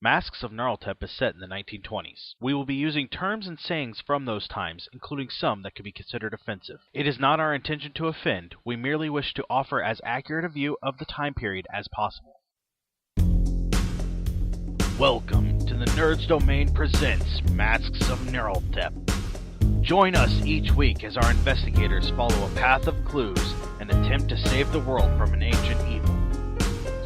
Masks of Gnarltep is set in the 1920s. We will be using terms and sayings from those times, including some that could be considered offensive. It is not our intention to offend. We merely wish to offer as accurate a view of the time period as possible. Welcome to the Nerds Domain presents Masks of Gnarltep. Join us each week as our investigators follow a path of clues and attempt to save the world from an ancient evil.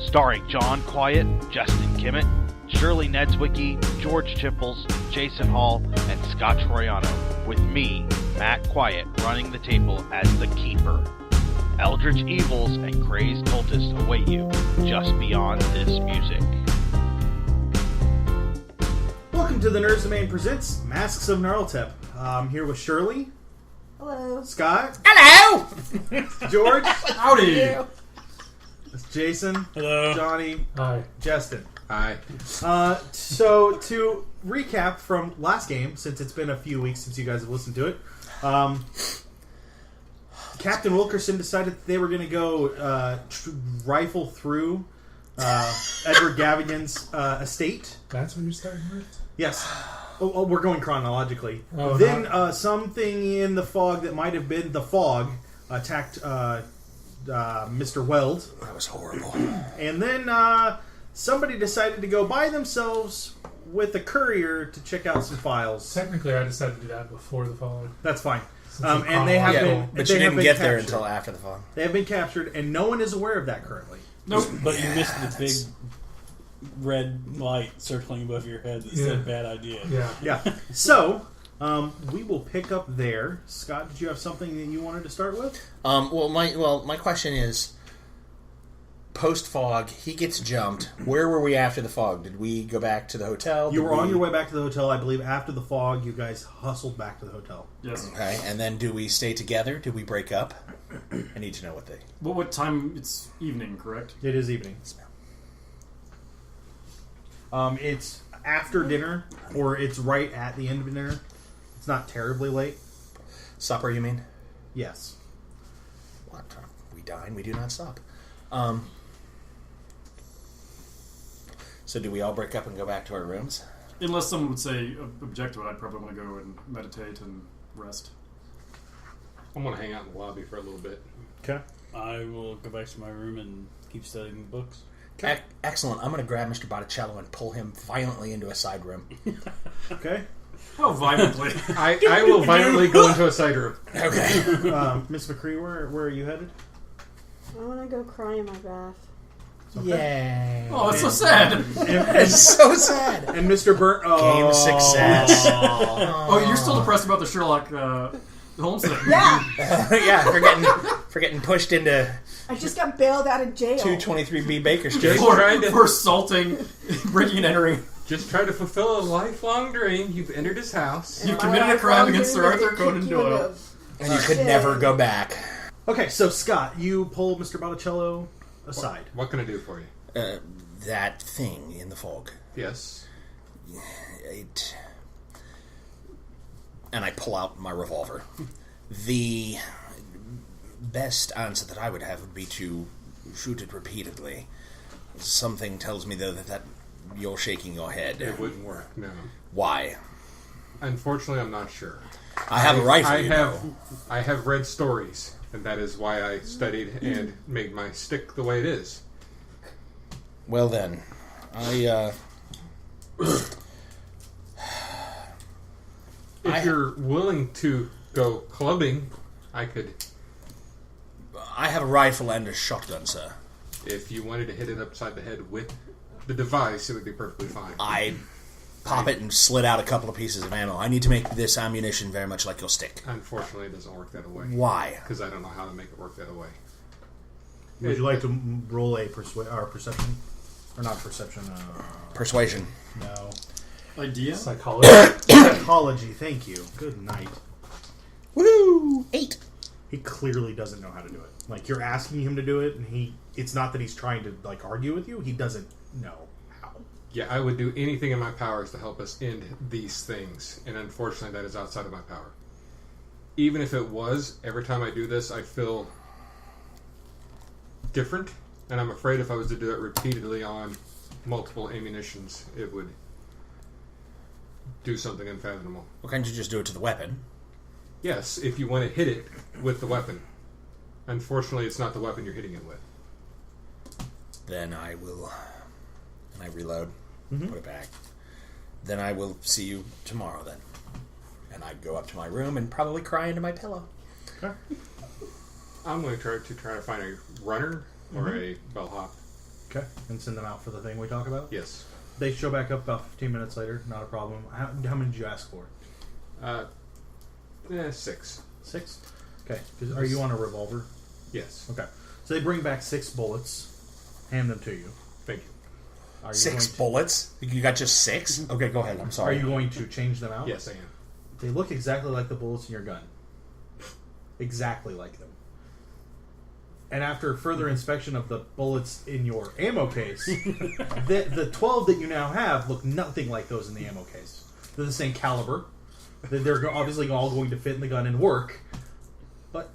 Starring John Quiett, Jestin, Kimmet, Shirley Niedzwiecki, George Chimples, Jason Hall, and Scott Troiano, with me, Matt Quiett, running the table as the Keeper. Eldritch evils and crazed cultists await you just beyond this music. Welcome to the Nerds Domain presents Masks of Gnarltep. I'm here with Shirley. Hello. Scott. Hello. George. Howdy. It's Jason. Hello. Johnny. Hi. Justin. Hi. So to recap from last game, since it's been a few weeks since you guys have listened to it, Captain Wilkerson decided that they were going to go rifle through Edward Gavigan's estate. That's when you started with? Yes. Oh, we're going chronologically. Oh, then something in the fog that might have been the fog attacked Mr. Weld. That was horrible. And then somebody decided to go by themselves with a courier to check out some files. Technically, I decided to do that before the phone. That's fine. Since And they have been, but they you have didn't been get there captured. until after the phone. They have been captured, and no one is aware of that currently. Nope. But you missed the big red light circling above your head that said bad idea. Yeah. Yeah. So, we will pick up there. Scott, did you have something that you wanted to start with? My question is, post fog, he gets jumped. Where were we after the fog? Did we go back to the hotel? You were on your way back to the hotel. I believe after the fog, you guys hustled back to the hotel. Yes. Okay, and then do we stay together? Do we break up? I need to know what they... Well, what time? It's evening, correct? It is evening. It's after dinner, or it's right at the end of dinner. It's not terribly late. Supper, you mean? Yes. What? We dine, we do not stop. So do we all break up and go back to our rooms? Unless someone would say object to it, I'd probably want to go and meditate and rest. I'm going to hang out in the lobby for a little bit. Okay. I will go back to my room and keep studying the books. Excellent. I'm going to grab Mr. Botticello and pull him violently into a side room. Okay. How violently? I will violently go into a side room. Okay. Miss McCrea, where are you headed? I want to go cry in my bath. Okay. Yay. Oh, that's so sad. It's so sad. And Mr. Byrne. Oh. Game success. Oh, you're still depressed about the Sherlock Holmes thing. Yeah, Yeah, for getting pushed into I just got bailed out of jail. 223B Baker Street. For assaulting, breaking and entering. Just try to fulfill a lifelong dream. You've entered his house. You And committed my a crime lifelong against Sir dream is Arthur to Conan kick you in Doyle. the- And you could never go back. Okay, so Scott, you pull Mr. Botticello aside. What can I do for you? That thing in the fog. Yes. And I pull out my revolver. The best answer that I would have would be to shoot it repeatedly. Something tells me, though, that you're shaking your head. It wouldn't work, no. Why? Unfortunately, I'm not sure. I have a rifle, I have read stories, and that is why I studied and made my stick the way it is. Well then, If you're willing to go clubbing, I could... I have a rifle and a shotgun, sir. If you wanted to hit it upside the head with the device, it would be perfectly fine. I pop it and slit out a couple of pieces of ammo. I need to make this ammunition very much like your stick. Unfortunately, it doesn't work that way. Why? Because I don't know how to make it work that way. Would you like to roll a perception? Or not perception, Persuasion. no. Idea? Psychology. Psychology, thank you. Good night. Woo! 8. He clearly doesn't know how to do it. Like, you're asking him to do it, and it's not that he's trying to, like, argue with you. He doesn't know how. Yeah, I would do anything in my powers to help us end these things. And unfortunately, that is outside of my power. Even if it was, every time I do this, I feel different. And I'm afraid if I was to do it repeatedly on multiple ammunitions, it would do something unfathomable. Well, can't you just do it to the weapon? Yes, if you want to hit it with the weapon. Unfortunately, it's not the weapon you're hitting it with. Then I will... And I reload. Mm-hmm. Put it back. Then I will see you tomorrow, then. And I'd go up to my room and probably cry into my pillow. Okay. I'm going to try to find a runner or a bellhop. Okay. And send them out for the thing we talk about? Yes. They show back up about 15 minutes later. Not a problem. How many did you ask for? 6. 6? Okay. Are you on a revolver? Yes. Okay. So they bring back 6 bullets. Hand them to you. Thank you. Are you 6 bullets? You got just 6? Okay, go ahead. I'm Are sorry. you going to change them out? Yes, I am. They look exactly like the bullets in your gun. Exactly like them. And after further inspection of the bullets in your ammo case, the 12 that you now have look nothing like those in the ammo case. They're the same caliber. They're obviously all going to fit in the gun and work. But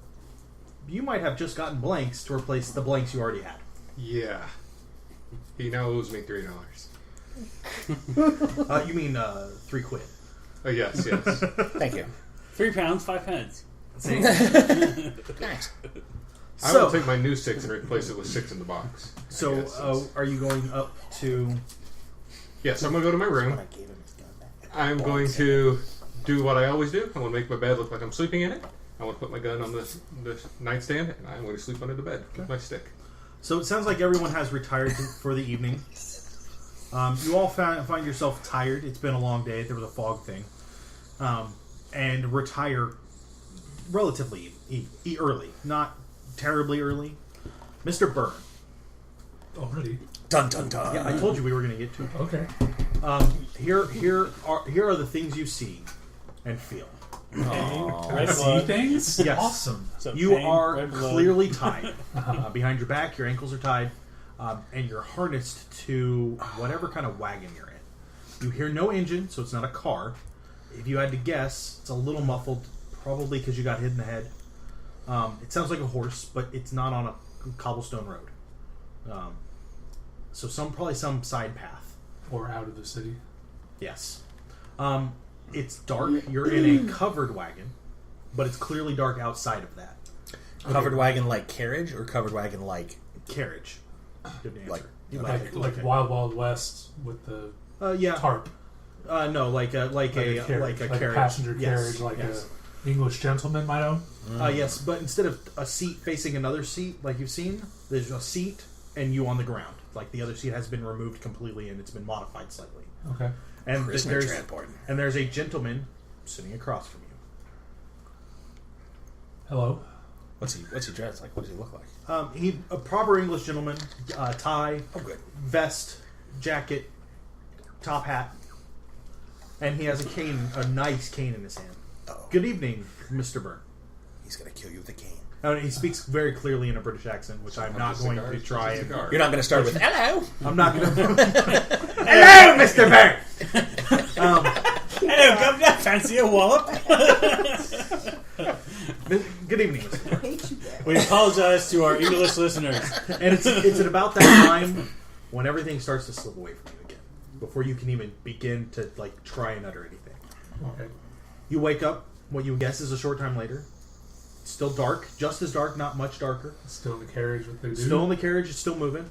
you might have just gotten blanks to replace the blanks you already had. Yeah. He now owes me $3. You mean 3 quid. Oh, yes, yes. Thank you. £3, 5 pence. Thanks. I will take my new 6 and replace it with 6 in the box. So, are you going up to... Yes, I'm going to go to my room. I gave him his gun back. I'm going to do what I always do. I want to make my bed look like I'm sleeping in it. I want to put my gun on the nightstand, and I'm going to sleep under the bed with my stick. So it sounds like everyone has retired for the evening. You all find yourself tired. It's been a long day. There was a fog thing. And retire relatively early. Not terribly early. Mr. Byrne. Already? Dun dun dun. Yeah, I told you we were going to get to it. Okay. Here are the things you see and feel. Red See blood. things? Yes. Awesome. Some You pain, are red blood. clearly tied. Behind your back, your ankles are tied, and you're harnessed to whatever kind of wagon you're in. You hear no engine, so it's not a car. If you had to guess, it's a little muffled, probably because you got hit in the head. It sounds like a horse, but it's not on a cobblestone road. So probably some side path. Or out of the city. Yes. It's dark. You're in a covered wagon, but it's clearly dark outside of that. Covered wagon like carriage or covered wagon like... Carriage. Good answer. Like- You Like Wild Wild West with the yeah. tarp. No, like a carriage. Passenger Yes, carriage, like yes. a English gentleman might own. Yes, but instead of a seat facing another seat, like you've seen, there's a seat and you on the ground. Like the other seat has been removed completely and it's been modified slightly. Okay. And Prisoner transport. and there's a gentleman sitting across from you. Hello. What's he dressed like? What does he look like? He a proper English gentleman, tie, Oh, good. vest, jacket, top hat, and he has a cane, a nice cane in his hand. Uh-oh. Good evening, Mr. Byrne. He's going to kill you with a cane. He speaks very clearly in a British accent, which I'm not going to try. And, You're not going to start with, hello! I'm not going to... Hello, Mr. Byrne! Hello, Governor. Fancy a wallop? Good evening, Mr. Byrne. I hate you there. We apologize to our English listeners. And it's at about that time when everything starts to slip away from you again, before you can even begin to try and utter anything. Okay. You wake up, what you guess is a short time later. It's still dark, just as dark, not much darker. Still in the carriage with the dude. Still in the carriage, it's still moving.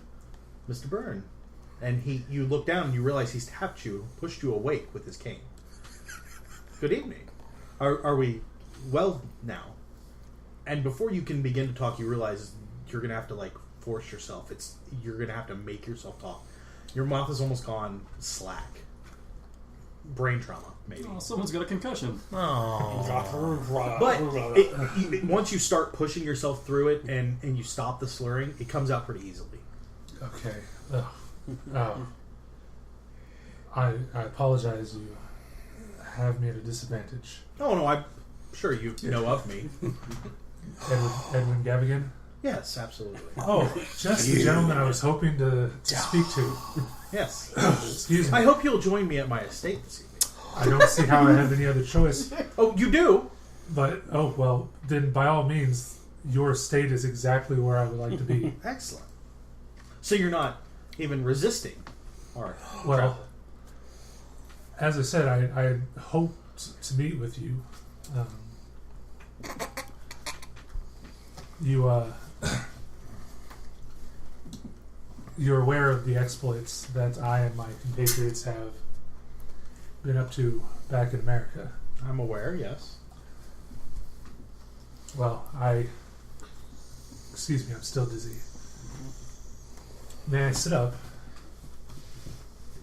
Mr. Byrne. And you look down and you realize he's tapped you, pushed you awake with his cane. Good evening. Are we well now? And before you can begin to talk, you realize you're going to have to force yourself. You're going to have to make yourself talk. Your mouth is almost gone slack. Brain trauma, maybe. Oh, someone's got a concussion. But once you start pushing yourself through it and you stop the slurring, it comes out pretty easily. Okay. I apologize. You have me at a disadvantage. Oh, no, I'm sure you know of me. Edwin Gavigan? Yes, absolutely. Oh, just the gentleman I was hoping to speak to. Yes. Excuse me. I hope you'll join me at my estate this evening. I don't see how I have any other choice. Oh, you do? But, well, then by all means, your estate is exactly where I would like to be. Excellent. So you're not even resisting All right. Well, as I said, I hoped to meet with you. You're aware of the exploits that I and my compatriots have been up to back in America. I'm aware, yes. Well, excuse me, I'm still dizzy. May I sit up?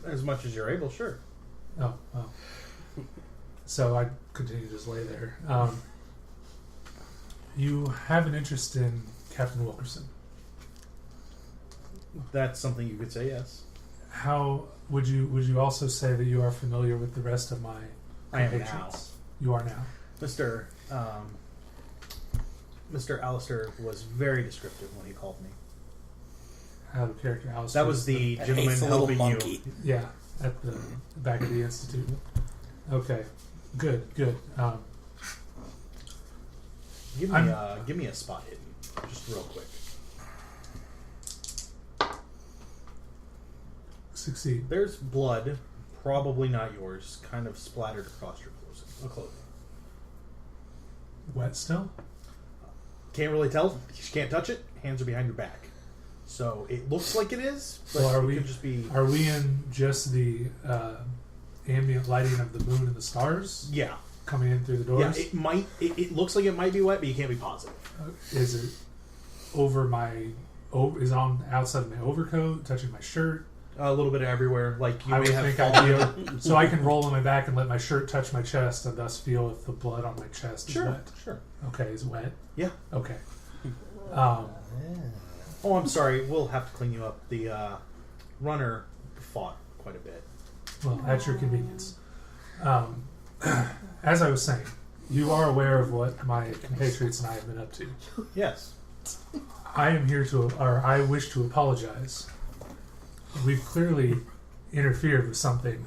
As much as you're able, sure. Oh, well. So I continue to just lay there. You have an interest in Captain Wilkerson. That's something you could say, yes. How would you also say that you are familiar with the rest of my I am now. compatriots? You are now. Mr. Alistair was very descriptive when he called me. Out of character, Alistair. That was the That gentleman hateful little helping monkey. you. Yeah, at the back of the institute. Okay, good. Give me a spot hidden, just real quick. Succeed. There's blood, probably not yours, kind of splattered across your clothing. Wet still? Can't really tell. You can't touch it. Hands are behind your back. So it looks like it is, but Well, it could just be... Are we in just the ambient lighting of the moon and the stars Yeah. coming in through the Yeah, doors? it might... It looks like it might be wet, but you can't be positive. Is it over my... Is it on the outside of my overcoat, touching my shirt? A little bit everywhere. Like, you I may would have think fallen... so I can roll on my back and let my shirt touch my chest and thus feel if the blood on my chest is Sure, wet. sure. Okay, is it wet? Yeah. Okay. Oh, I'm sorry. We'll have to clean you up. The runner fought quite a bit. Well, at your convenience. As I was saying, you are aware of what my compatriots and I have been up to. Yes. I am here I wish to apologize. We've clearly interfered with something.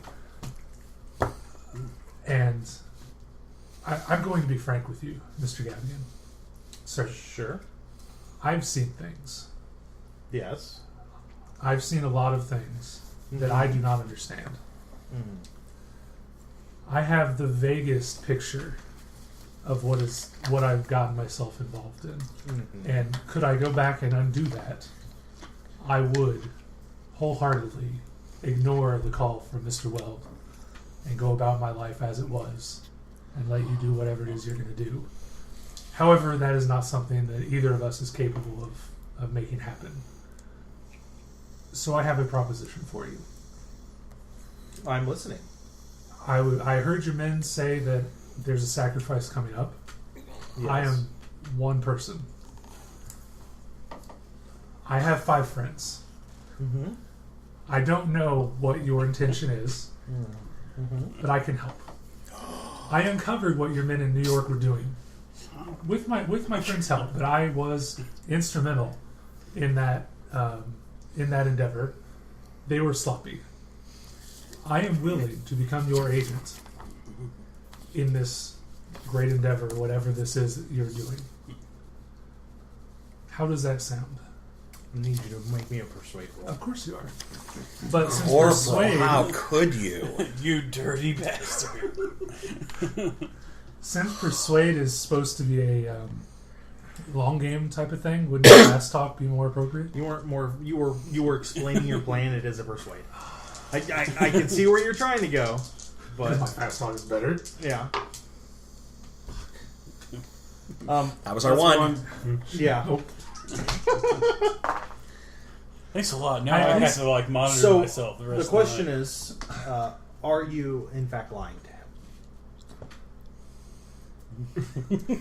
And I'm going to be frank with you, Mr. Gavigan. Sir, Sure. I've seen things. Yes. I've seen a lot of things that I do not understand. Mm. I have the vaguest picture of what I've gotten myself involved in. Mm-hmm. And could I go back and undo that, I would wholeheartedly ignore the call from Mr. Weld and go about my life as it was and let you do whatever it is you're going to do. However, that is not something that either of us is capable of making happen. So I have a proposition for you. I'm listening. I heard your men say that there's a sacrifice coming up. Yes. I am one person. I have 5 friends. Mm-hmm. I don't know what your intention is, Mm-hmm. but I can help. I uncovered what your men in New York were doing with my friends' help, but I was instrumental in that endeavor. They were sloppy. I am willing to become your agent in this great endeavor, whatever this is that you're doing. How does that sound? I need you to make me a persuade roll. Of course you are. But since Or persuade, how could you? You dirty bastard. since persuade is supposed to be a long game type of thing, wouldn't fast talk be more appropriate? You weren't more. You were explaining your plan. It is a persuade. I can see where you're trying to go, Because my but fast talk is better. yeah. That was our one. Yeah. Nope. Thanks a lot. Now I I have to monitor So myself the rest the of question the night. is, are you in fact lying to him?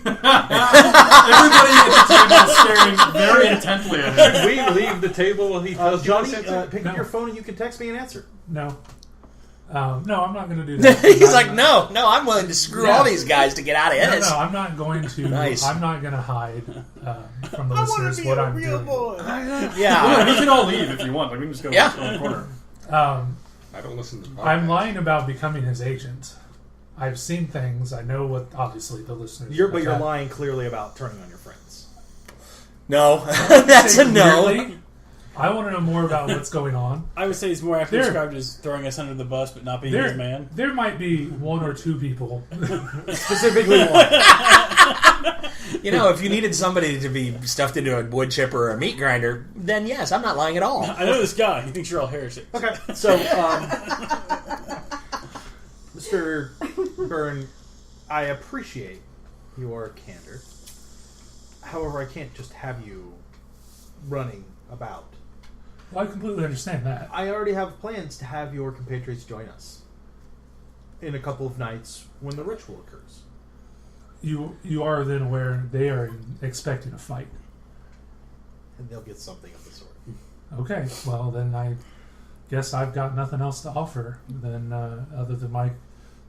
Everybody at the table is staring very intently at him. We leave the table while he Johnny, pick up your phone and you can text me an answer. No. No, I'm not going to do that. He's like, no, I'm willing to screw all these guys to get out of No, this. I'm not going to. Nice. I'm not going to hide from the listeners what I'm doing. Yeah. We can all leave if you want. Like, we can just go Yeah. to the corner. I don't listen to podcasts. I'm lying about becoming his agent. I've seen things. I know what, obviously, the listeners... But you're lying clearly about turning on your friends. No, that's a no. Weirdly, I want to know more about what's going on. I would say it's more aptly There- described as throwing us under the bus, but not being his man. There might be one or two people. Specifically one. If you needed somebody to be stuffed into a wood chipper or a meat grinder, then yes, I'm not lying at all. I know this guy. He thinks you're all heretics. Okay, so, Mr. Byrne, I appreciate your candor. However, I can't just have you running about. Well, I completely understand that. I already have plans to have your compatriots join us in a couple of nights when the ritual occurs. You are then aware they are expecting a fight. And they'll get something of the sort. Okay, well then I guess I've got nothing else to offer than other than my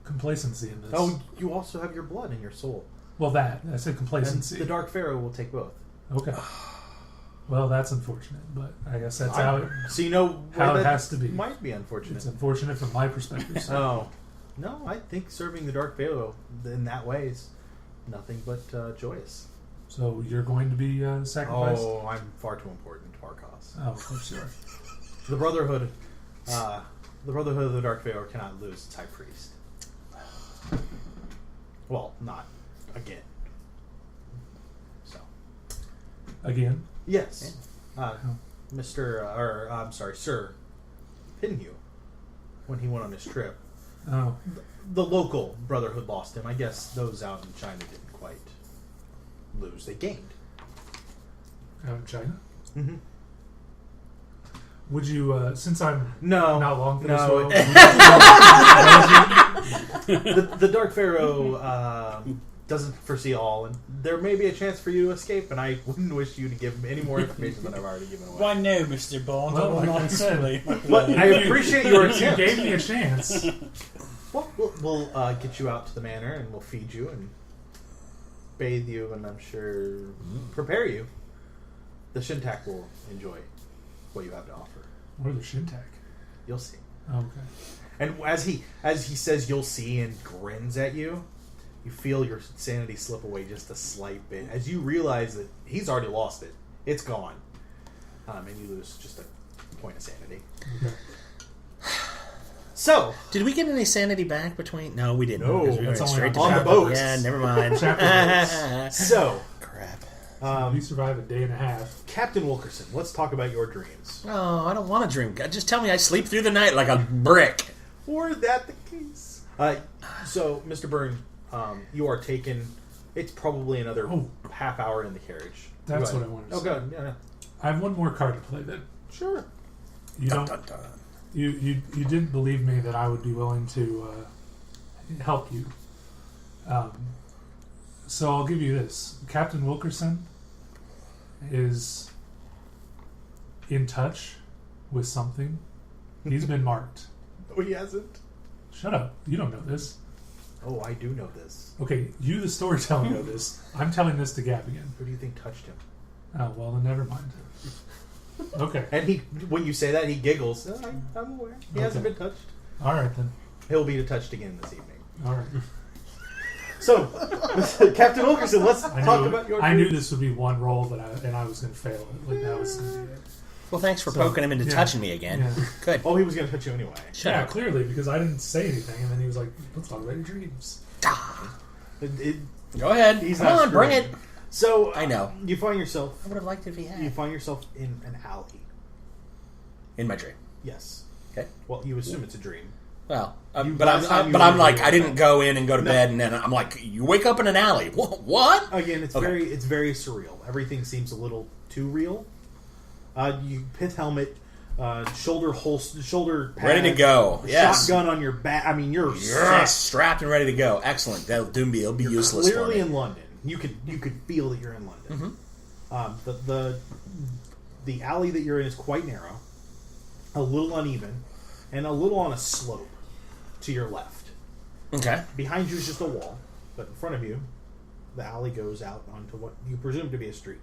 complacency in this. Oh, you also have your blood and your soul. Well, I said And complacency. the Dark Pharaoh will take both. Okay. Well, that's unfortunate, but I guess that's how So you know how where it that has to be. might be unfortunate. It's unfortunate from my perspective. So. Oh. No, I think serving the Dark Pharaoh in that way is nothing but joyous. So you're going to be sacrificed? Oh, I'm far too important to our cause. Oh, of course you are. The Brotherhood of the Dark Pharaoh cannot lose its high priest. Well, not again. So, Again? yes, Sir Pinhew, when he went on his trip, Oh, the local Brotherhood lost him. I guess those out in China didn't quite lose; they gained. out of China? Mm-hmm. Would you, since I'm No, not long for no. this The Dark Pharaoh doesn't foresee all, and there may be a chance for you to escape. And I wouldn't wish you to give him any more information than I've already given away. Why no, Mr. Bond? Well, Well, like not I said, necessarily. But I appreciate your you attempt. gave me a chance. Well, we'll get you out to the manor, and we'll feed you and bathe you, and I'm sure prepare you. The Shintak will enjoy what you have to offer. Or the Shintak. You'll see. Okay. And as he says, "You'll see," and grins at you, you feel your sanity slip away just a slight bit as you realize that he's already lost it. It's gone, and you lose just a point of sanity. Okay. So, Did we get any sanity back between? No, we didn't. No, because we that's went only straight to on the chapter. boats. Yeah, never mind. so Crap. We survived a day and a half. Captain Wilkerson, let's talk about your dreams. Oh, I don't want to dream. Just tell me I sleep through the night like a brick. Were that the case? So, Mr. Byrne, you are taken. It's probably another half hour in the carriage. That's Go what I ahead. wanted to Oh, say. good. Yeah. I have one more card to play then. Sure. You Dun, don't. dun, dun. You didn't believe me that I would be willing to help you. So I'll give you this. Captain Wilkerson is in touch with something. He's been marked. Oh, he hasn't? Shut up. You don't know this. Oh, I do know this. Okay, you the storyteller know this. I'm telling this to Gavigan. Who do you think touched him? Oh, well, then never mind. Okay. And when you say that, he giggles. Oh, I'm aware. He hasn't been touched. All right, then. He'll be touched again this evening. All right. So, Captain Wilkerson, let's talk about your I knew dreams. this would be one roll that I was going to fail at. Like, that was going to be it. Well, thanks for So, poking him into yeah. touching me again. Yeah. Good. Oh, he was going to touch you anyway. Shut Yeah, up. clearly, because I didn't say anything, and then he was like, let's talk about your dreams. Go ahead. He's Come not on, bring screwing. it. So, I know. You find yourself I would have liked it if he had. in an alley. In my dream. Yes. Okay. Well, you assume it's a dream. Well, You- but last time I'm you were like, dreaming I didn't about go in and go to No. bed, and then I'm like, you wake up in an alley. What? Again, it's Okay. very surreal. Everything seems a little too real. You pith helmet, shoulder pad, Ready to go. Yes. Shotgun on your back. I mean, you're Yes, strapped and ready to go. Excellent. It'll be useless for clearly me. in London. You could feel that you're in London. The alley that you're in is quite narrow, a little uneven, and a little on a slope to your left. Okay. Behind you is just a wall, but in front of you, the alley goes out onto what you presume to be a street.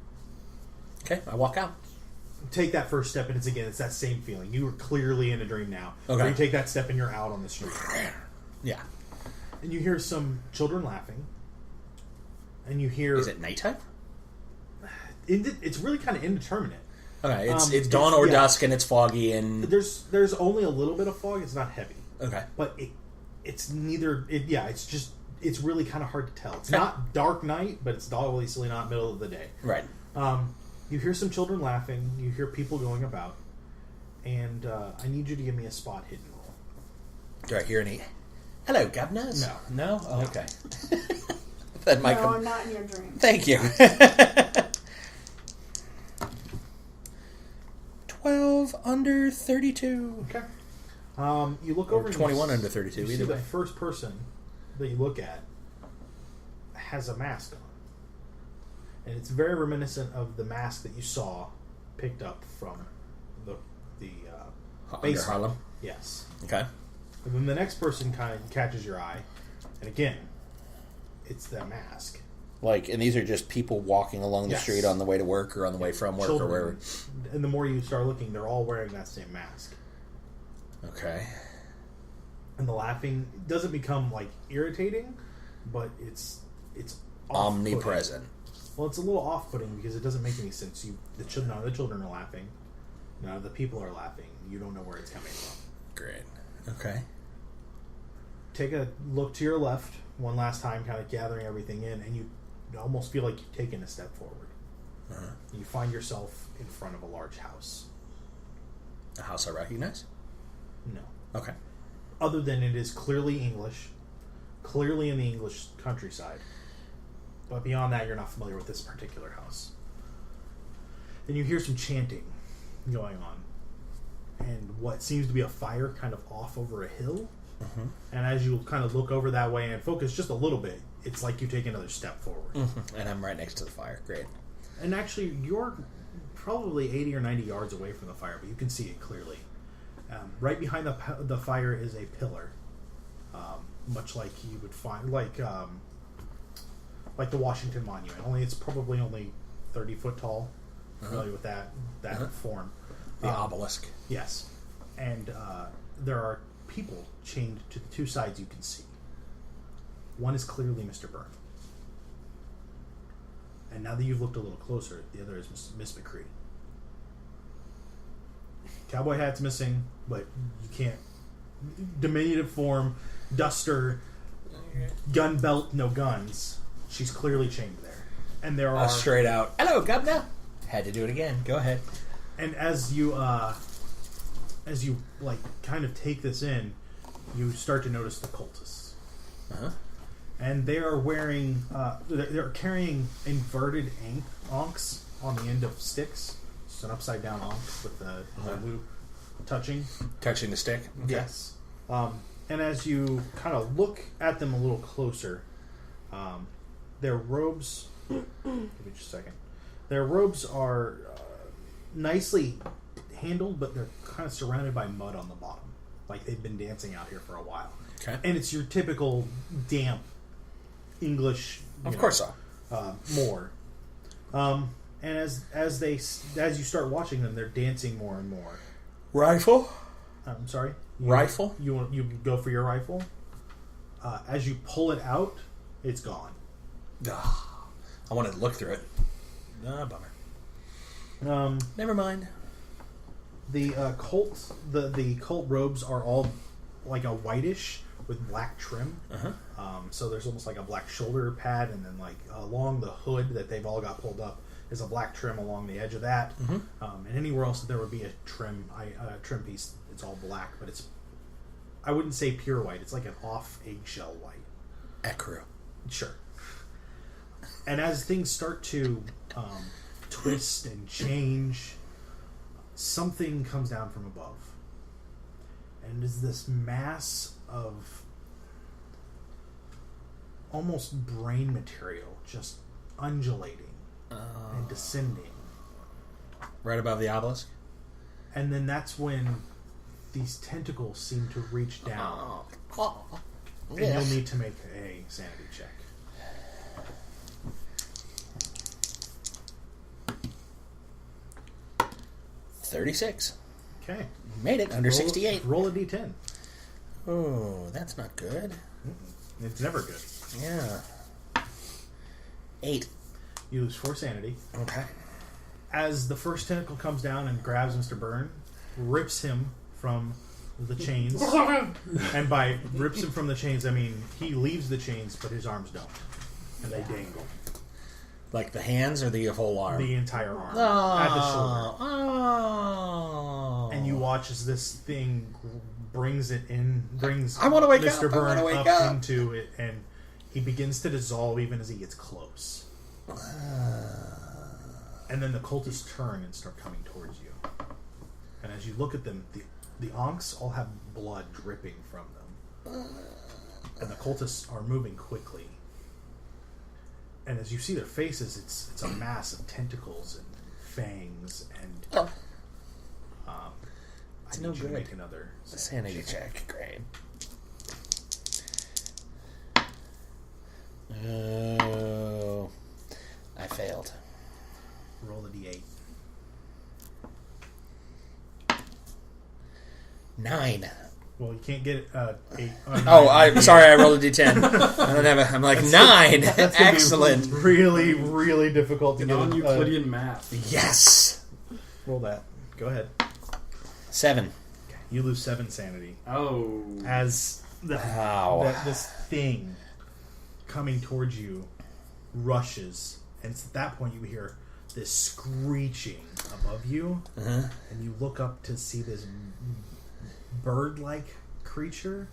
Okay. I walk out. Take that first step, and it's that same feeling. You are clearly in a dream now. Okay. Where you take that step, and you're out on the street, Yeah. and you hear some children laughing, and you hear Is it nighttime? It's really kind of indeterminate. Okay, it's dawn or dusk, and it's foggy, and there's only a little bit of fog. It's not heavy. Okay, but it's neither. It's really kind of hard to tell. It's not dark night, but it's obviously not middle of the day. Right. You hear some children laughing. You hear people going about, and I need you to give me a spot hidden roll. Do I hear any? Hello, governors. No. Oh, okay. That might No, I'm not in your dream. Thank you. 12 under 32. Okay. You look over. 21 under 32. You see Either the way. first person that you look at has a mask on, and it's very reminiscent of the mask that you saw picked up from the Under basement. Harlem. Yes. Okay. And then the next person kind of catches your eye, and again, it's that mask. Like, and these are just people walking along the Yes. street on the way to work or on the way from work Children. or wherever. And the more you start looking, they're all wearing that same mask. Okay. And the laughing doesn't become like irritating, but it's off-putting. Omnipresent. Well, it's a little off-putting because it doesn't make any sense. None of the children are laughing. None of the people are laughing. You don't know where it's coming from. Great. Okay. Take a look to your left one last time, kind of gathering everything in, and you almost feel like you've taken a step forward. Uh-huh. You find yourself in front of a large house. A house I recognize? No. Okay. Other than it is clearly English, clearly in the English countryside. But beyond that, you're not familiar with this particular house. And you hear some chanting going on. And what seems to be a fire kind of off over a hill. Mm-hmm. And as you kind of look over that way and focus just a little bit, it's like you take another step forward. Mm-hmm. And I'm right next to the fire. Great. And actually, you're probably 80 or 90 yards away from the fire, but you can see it clearly. Right behind the fire is a pillar, much like you would find, like the Washington Monument. Only it's probably only 30 foot tall. Familiar with that form? The obelisk. Yes, and there are people chained to the two sides you can see. One is clearly Mr. Byrne. And now that you've looked a little closer, the other is Miss McCrea. Cowboy hat's missing, but you can't. Diminutive form, duster, gun belt, no guns. She's clearly chained there. And there are. Straight out. Hello, governor. Had to do it again. Go ahead. And as you like kind of take this in, you start to notice the cultists. Uh-huh. And they are wearing, they're carrying inverted ankhs on the end of sticks. It's an upside down ankh with the loop touching. Touching the stick? Okay. Yes. And as you kind of look at them a little closer, their robes. Give me just a second. Their robes are nicely handled, but they're kind of surrounded by mud on the bottom. Like they've been dancing out here for a while. Okay. And it's your typical damp English. Of course so. More. And as you start watching them, they're dancing more and more. Rifle? I'm sorry. Rifle? You go for your rifle. As you pull it out, it's gone. I wanted to look through it. Bummer. Never mind. The cult robes are all like a whitish with black trim. Uh-huh. So there's almost like a black shoulder pad, and then like along the hood that they've all got pulled up is a black trim along the edge of that. Mm-hmm. And anywhere else that there would be a trim piece, it's all black, but it's, I wouldn't say pure white. It's like an off eggshell white. Ecru. Sure. And as things start to twist and change, something comes down from above. And is this mass of almost brain material just undulating and descending. Right above the obelisk? And then that's when these tentacles seem to reach down. And you'll need to make a sanity check. $36. Okay. Made it under 68. Roll a d10. Oh, that's not good. It's never good. Yeah. 8. You lose 4 sanity. Okay. as the first tentacle comes down and grabs Mr. Byrne, rips him from the chains. And by rips him from the chains, I mean he leaves the chains, but his arms don't. And they dangle. Like the hands or the whole arm? The entire arm. At the shoulder. Oh. And you watch as this thing brings I want to wake Mr. up. Byrne I want to wake up up. into it, and he begins to dissolve even as he gets close. And then the cultists turn and start coming towards you. And as you look at them, the Ankhs all have blood dripping from them. And the cultists are moving quickly. And as you see their faces, it's a mass of tentacles and fangs and... It's I no need you to good. make another Sanity check. Great. Oh, I failed. Roll a d8. 9. Well, you can't get 8. Oh, I'm sorry. I rolled a d10. I don't have a. I'm like 9. That's gonna be Excellent. really, really difficult to get. Non-Euclidean math. Yes. Roll that. Go ahead. 7. Okay. You lose 7 sanity Oh. as this thing coming towards you rushes, and it's at that point you hear this screeching above you, and you look up to see this bird-like creature.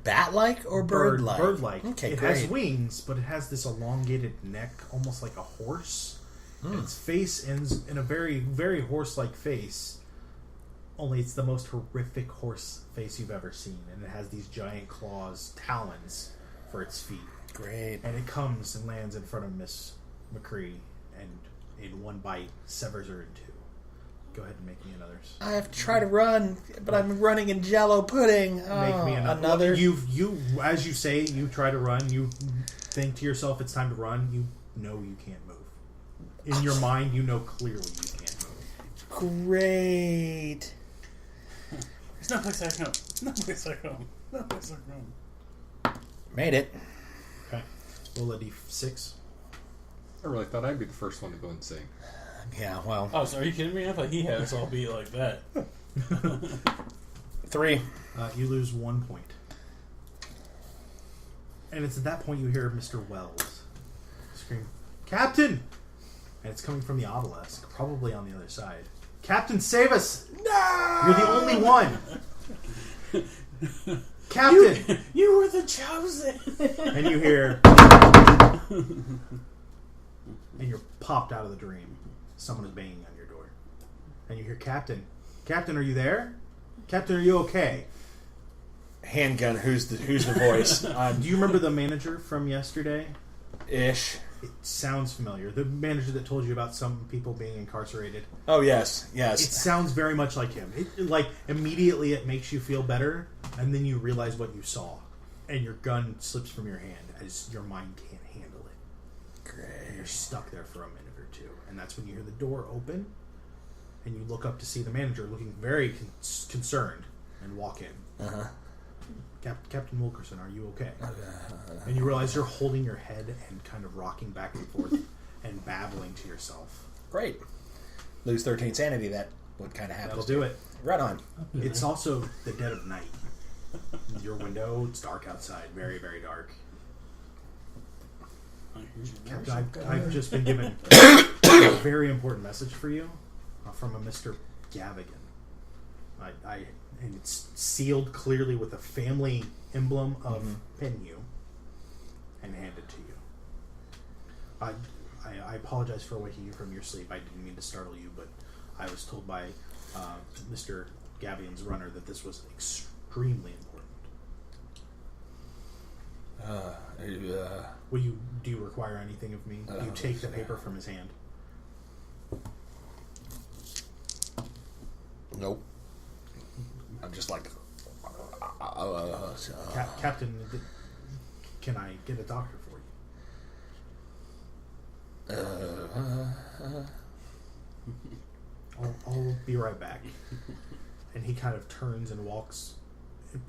Bat-like or bird-like? Bird-like. Okay, it great. has wings, but it has this elongated neck, almost like a horse. And its face ends in a very, very horse-like face. Only it's the most horrific horse face you've ever seen. And it has these giant claws, talons, for its feet. Great. And it comes and lands in front of Miss McCrea, and in one bite severs her in 2. Go ahead and make me another. I have to try to run, but I'm running in Jello pudding. Make me another. You as you say, you try to run. You think to yourself, it's time to run. You know you can't move. In your mind, you know clearly you can't move. Great. There's no place like home. No place like home. No place like home. Made it. Okay. Roll a d6. I really thought I'd be the first one to go insane. Yeah, well. Oh, so are you kidding me? I thought he had us all beat like that. 3. You lose 1 point. And it's at that point you hear Mr. Weld scream, "Captain!" And it's coming from the obelisk, probably on the other side. "Captain, save us! No! You're the only one! Captain!" You were the chosen. And you hear... and you're popped out of the dream. Someone is banging on your door. And you hear, "Captain. Captain, are you there? Captain, are you okay?" Handgun, who's the voice? Do you remember the manager from yesterday? Ish. It sounds familiar. The manager that told you about some people being incarcerated. Oh, yes. It sounds very much like him. Immediately it makes you feel better, and then you realize what you saw. And your gun slips from your hand as your mind can't handle it. Great. And you're stuck there for a minute or two. And that's when you hear the door open, and you look up to see the manager looking very concerned, and walk in. Uh-huh. "Captain Wilkerson, are you okay?" And you realize you're holding your head and kind of rocking back and forth and babbling to yourself. Great. Lose 13 sanity, that what kind of happens. That'll do it. Right on. It's also the dead of night. Your window, it's dark outside. Very, very dark. Captain, I've just been given a very important message for you from a Mr. Gavigan. And it's sealed clearly with a family emblem of Penhew and handed to you. I apologize for waking you from your sleep. I didn't mean to startle you, but I was told by Mr. Gavian's runner that this was extremely important. Do you require anything of me? You take the paper from his hand. Nope. I'm just like... Captain, can I get a doctor for you? I'll be right back. And he kind of turns and walks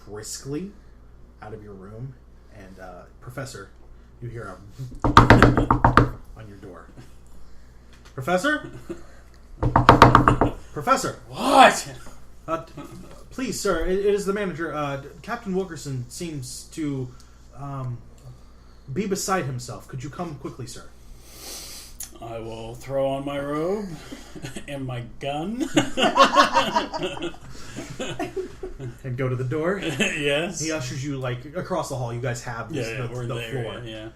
briskly out of your room. And, Professor, you hear a on your door. "Professor? Professor! What? Please, sir, it is the manager. Captain Wilkerson seems to be beside himself. Could you come quickly, sir? I will throw on my robe and my gun. And go to the door. Yes. He ushers you across the hall. You guys have this, we're the there. floor. Yeah.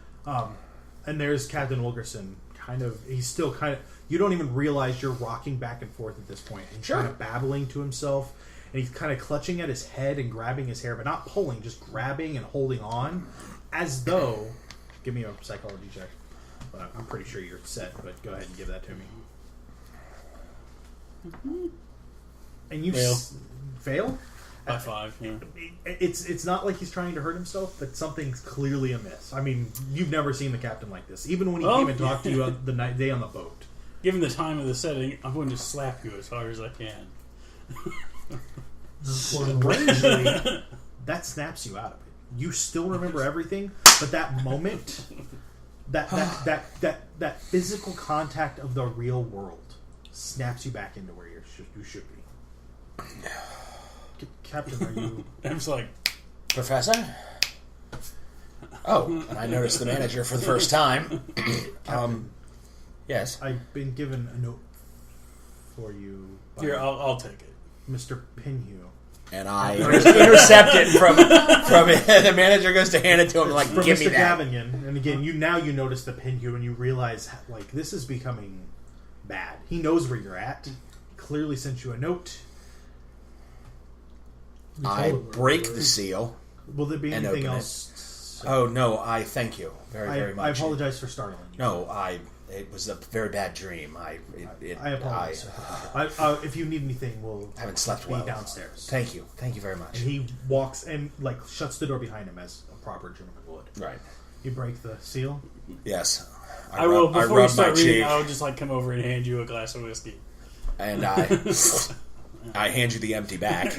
And there's Captain Wilkerson. He's still you don't even realize you're rocking back and forth at this point. And he's kind of babbling to himself. And he's kind of clutching at his head and grabbing his hair, but not pulling, just grabbing and holding on. As though... Give me a psychology check. But I'm pretty sure you're set, but go ahead and give that to me. And you fail? By 5, yeah. It's not like he's trying to hurt himself, but something's clearly amiss. I mean, you've never seen the captain like this. Even when he came and talked to you the day on the boat. Given the time of the setting, I'm going to slap you as hard as I can. Strangely, that snaps you out of it. You still remember everything, but that moment, that physical contact of the real world snaps you back into where you should be. Captain, are you... I'm just like... Professor? Oh, and I noticed the manager for the first time. Yes. I've been given a note for you by Here, I'll take it. Mr. Pinhew. And I intercept it from the manager goes to hand it to him like, from give Mr. me that. Gavigan. And again, you notice the Pinhew and you realize this is becoming bad. He knows where you're at. He clearly sent you a note. I break the seal. Will there be and anything open else? Oh no, I thank you very much. I apologize for startling you. No, it was a very bad dream. I apologize. If you need anything, we'll haven't slept well. Be downstairs. Thank you very much. And he walks and shuts the door behind him as a proper gentleman would. Right. You break the seal. Yes. I will. Before you start reading, I'll just come over and hand you a glass of whiskey. And I hand you the empty back.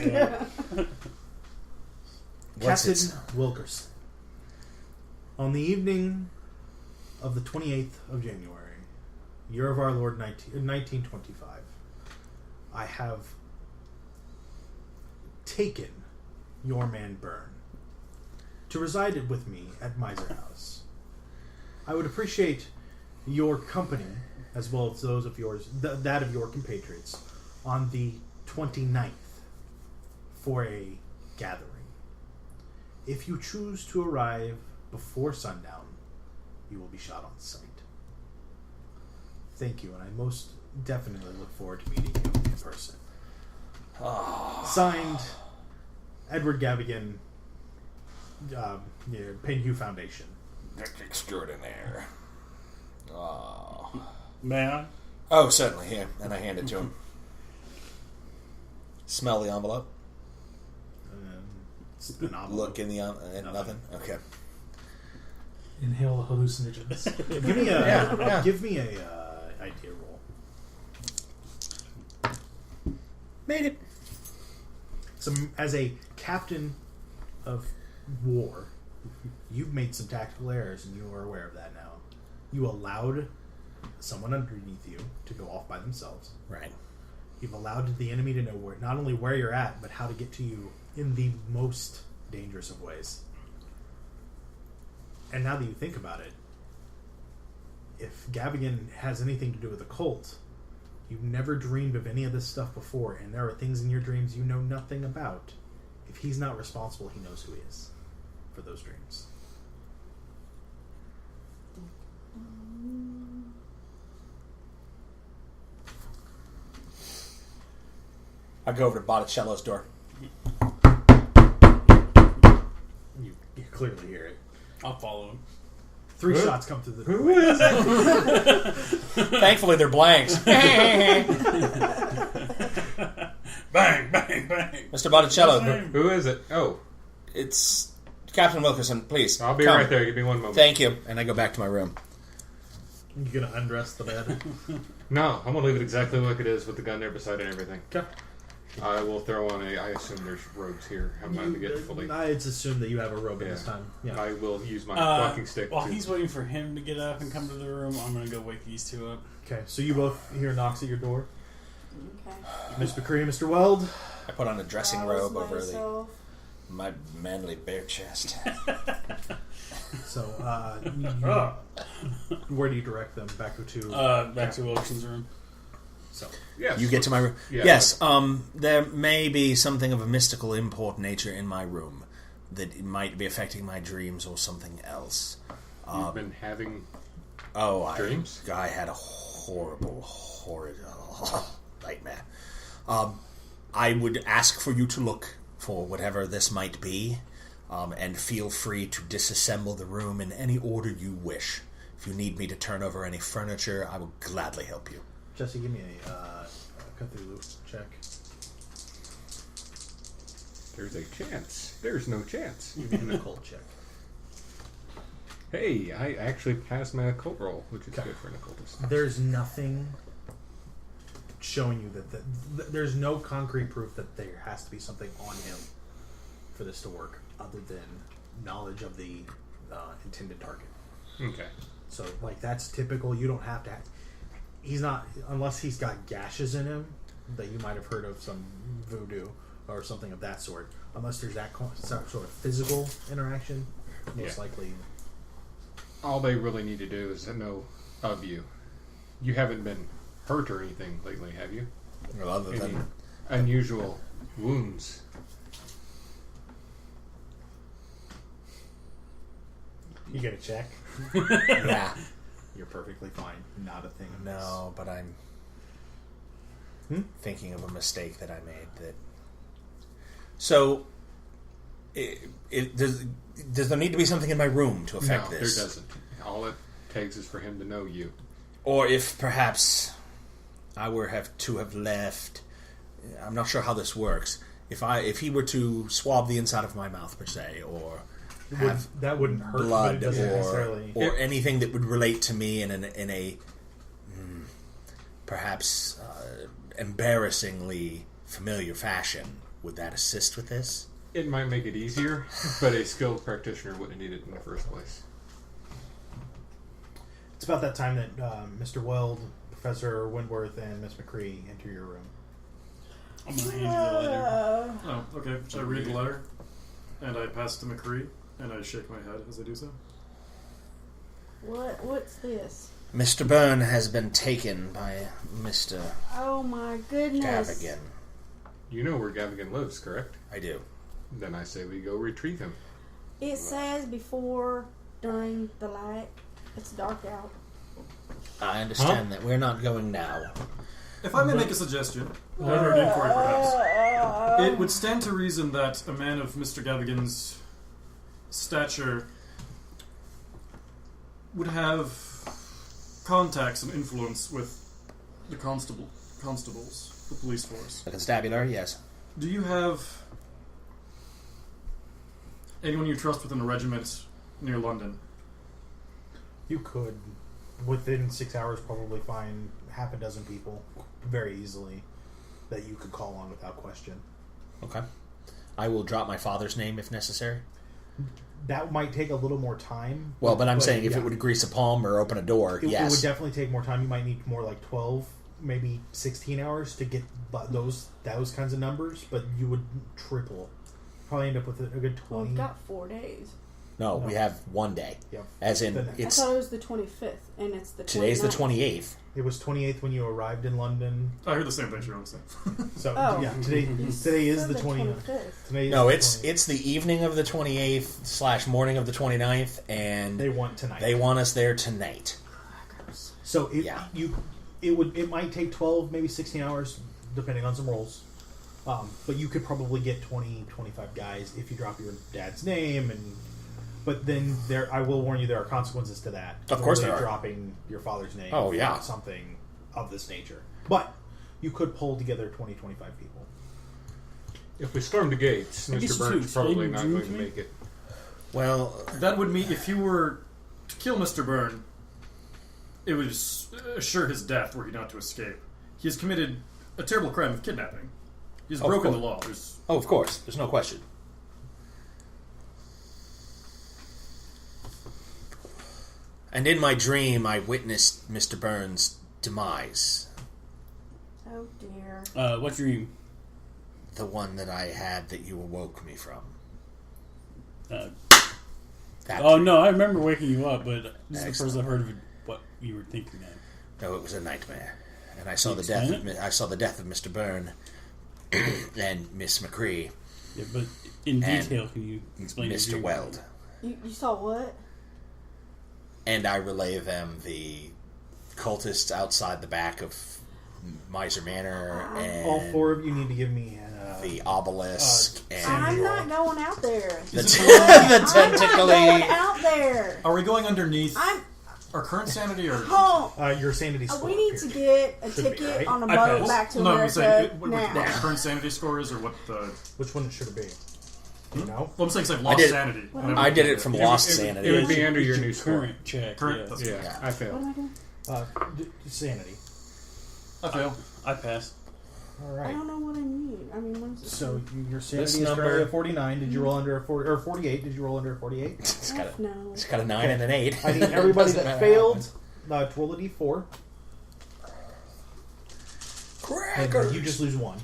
Captain Wilkerson. On the evening of the 28th of January, year of our Lord 1925, I have taken your man Byrne to reside with me at Misr House. I would appreciate your company, as well as those of yours, that of your compatriots, on the 29th for a gathering. If you choose to arrive before sundown, you will be shot on sight. Thank you, and I most definitely look forward to meeting you in person. Signed, Edward Gavigan, Pinhew Foundation. Extraordinaire. May I? Oh, certainly. Here, and I hand it to him. Smell the envelope. Look in the nothing. Okay. Inhale the hallucinogens. Give me a idea roll. Made it. So, as a captain of war, you've made some tactical errors, and you are aware of that now. You allowed someone underneath you to go off by themselves. Right. You've allowed the enemy to know not only where you're at, but how to get to you in the most dangerous of ways. And now that you think about it, if Gavigan has anything to do with the cult, you've never dreamed of any of this stuff before, and there are things in your dreams you know nothing about. If he's not responsible, he knows who he is for those dreams. I go over to Botticello's door. You clearly hear it. I'll follow him. 3 shots come through the door. Who is it? Thankfully, they're blanks. Bang, bang, bang. Mr. Botticello, Who is it? Oh, it's Captain Wilkerson. Please, I'll be come. right there. Give me one moment. Thank you. And I go back to my room. You gonna undress the bed? No, I'm gonna leave it exactly like it is with the gun there beside it and everything. Okay. I will throw on I assume there's robes here. I'm not going to get fully. It's assumed that you have a robe at this time. Yeah. I will use my walking stick. While he's waiting for him to get up and come to the room, I'm going to go wake these two up. Okay, so you both hear knocks at your door? Okay. Miss McCrea, Mr. Weld. I put on a dressing Rouse robe over myself. my manly bare chest. So, where do you direct them? Back to Back to Wilkerson's room. So, Yes. You get to my room. Yeah, Yes, there may be something of a mystical import nature in my room that might be affecting my dreams or something else. You've been having dreams? I had a horrid nightmare. I would ask for you to look for whatever this might be, and feel free to disassemble the room in any order you wish. If you need me to turn over any furniture, I will gladly help you. Jesse, give me a Cthulhu check. There's a chance. There's no chance. Give me an occult check. Hey, I actually passed my occult roll, which is good for an occultist. There's nothing showing you that there's no concrete proof that there has to be something on him for this to work, other than knowledge of the intended target. Okay. So, like, that's typical. You don't have to. He's not, unless he's got gashes in him that you might have heard of, some voodoo or something of that sort. Unless there's that sort of physical interaction, most likely. All they really need to do is to know of you. You haven't been hurt or anything lately, have you? Well, other Any than unusual wounds? You get a check. yeah, You're perfectly fine. Not a thing. no, but I'm thinking of a mistake that I made. So, does there need to be something in my room to affect No, this? there doesn't. All it takes is for him to know you. Or if perhaps I were to have left. I'm not sure how this works. If he were to swab the inside of my mouth per se, or have that wouldn't hurt. But blood, it doesn't necessarily. or anything that would relate to me in a perhaps embarrassingly familiar fashion, would that assist with this? It might make it easier, but a skilled practitioner wouldn't need it in the first place. It's about that time that Mr. Weld, Professor Wentworth, and Miss McCrea enter your room. I'm going to hand you the letter. Oh, okay. So I read the letter, and I pass it to McCrea, and I shake my head as I do so. What's this? Mr. Byrne has been taken by Mr. Oh my goodness. Gavigan. You know where Gavigan lives, correct? I do. Then I say we go retrieve him. It says before, during the light. It's dark out. I understand that. We're not going now. If I may make a suggestion, under an inquiry perhaps, it would stand to reason that a man of Mr. Gavigan's stature would have contacts and influence with the constables, the police force. The constabulary, yes. Do you have anyone you trust within a regiment near London? You could, within 6 hours, probably find half a dozen people very easily that you could call on without question. Okay. I will drop my father's name if necessary. That might take a little more time. Well, but I'm saying if it would grease a palm or open a door, it yes. would definitely take more time. You might need more like 12, maybe 16 hours to get those kinds of numbers, but you would triple. Probably end up with a good 20. Well, we've got 4 days. No, we have 1 day. Yep. As in, I I it's thought it was the 25th, and it's the 29th. today's the 28th. It was 28th when you arrived in London. I heard the same thing, Sharon said. So Oh. today is the 29th. 25th. Today is No, the it's 20th. it's the evening of the 28th / morning of the 29th, and They want tonight. they want us there tonight. So Yeah. it might take 12, maybe 16 hours, depending on some rolls. But you could probably get 20, 25 guys if you drop your dad's name. But then I will warn you, there are consequences to that. Of course Normally there are. dropping your father's name. Oh, yeah. for something of this nature. But you could pull together 20, 25 people. If we storm the gates, Maybe Mr. some Burns suits. probably Maybe not Drew going to with me? make it. Well, That would mean if you were to kill Mr. Byrne, it would assure his death were he not to escape. He has committed a terrible crime of kidnapping. He's Of broken the course. law. There's oh, of course, there's no question. And in my dream, I witnessed Mr. Burns' demise. So Oh dear. What dream? The one that I had that you awoke me from. That Oh dream. no, I remember waking you up, but this is the Excellent. first I've heard of what you were thinking of. No, it was a nightmare, and I saw Can the you death. explain I saw the death of Mr. Byrne and Miss McCrea Yeah, but in And detail, can you explain your Mr. dream? Weld, You saw what? and I relay them the cultists outside the back of Miser Manor and All four of you need to give me the obelisk I'm and not going out there. the I'm not going tentacly. out there. Are we going underneath I'm our current sanity or? home. your sanity score. We need to get a Should be, ticket right? on a I boat passed. back to No, I'm America saying what the now. current sanity score is, or what the. Which one should it be? Do you know? Well, I'm saying 'cause I've lost did- sanity. I did it from lost It sanity. would be under your new score. Current check. Current. Yeah. That's Yeah, I What failed. am I doing? Sanity. I fail. I passed. All I right. don't know what I need. I mean, what is it? So your This sanity is number- currently a 49. Did you roll under a 40 or 48? Did you roll under a 48? It's got a, no. it's got a 9 and an 8. I need everybody Doesn't that matter failed to roll a d4, and Crackers. you just lose one.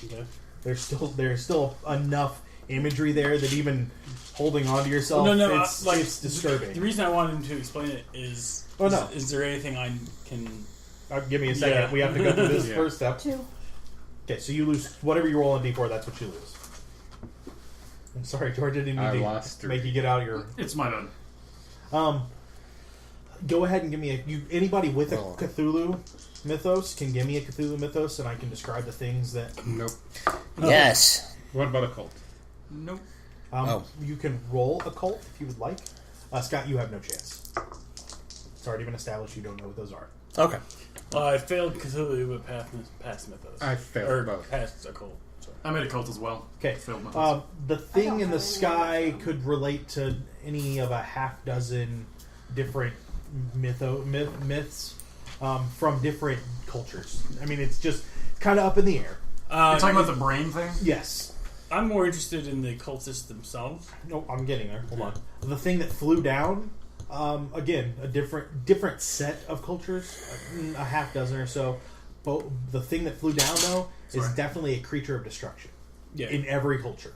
Okay. There's still enough imagery there that even holding on to yourself, No, it's, like it's disturbing. The reason I wanted him to explain it is. Oh, no. Is there anything I can? Give me a second. Yeah. We have to go through this Yeah. first step. 2. Okay, so you lose whatever you roll on d4. That's what you lose. I'm sorry, George. I didn't I mean to lost 3. make you get out of your. It's my bad. Go ahead and give me anybody with a Roll. Cthulhu mythos can give me a Cthulhu mythos, and I can describe the things that. Nope. Yes. What about a cult? Nope. You can roll a cult if you would like. Scott, you have no chance. It's already been established you don't know what those are. Okay. I failed Cthulhu, but passed Mythos. I failed or both. passed occult. Sorry. I made a cult as well. Okay. Failed my The thing in the have sky any could relate to any of a half dozen different myths from different cultures. I mean, it's just kind of up in the air. You're talking about the brain thing? Yes. I'm more interested in the cultists themselves. No, I'm getting there. Hold on. The thing that flew down, again, a different set of cultures, a half dozen or so. But the thing that flew down, though, is Sorry. definitely a creature of destruction Yeah. in every culture.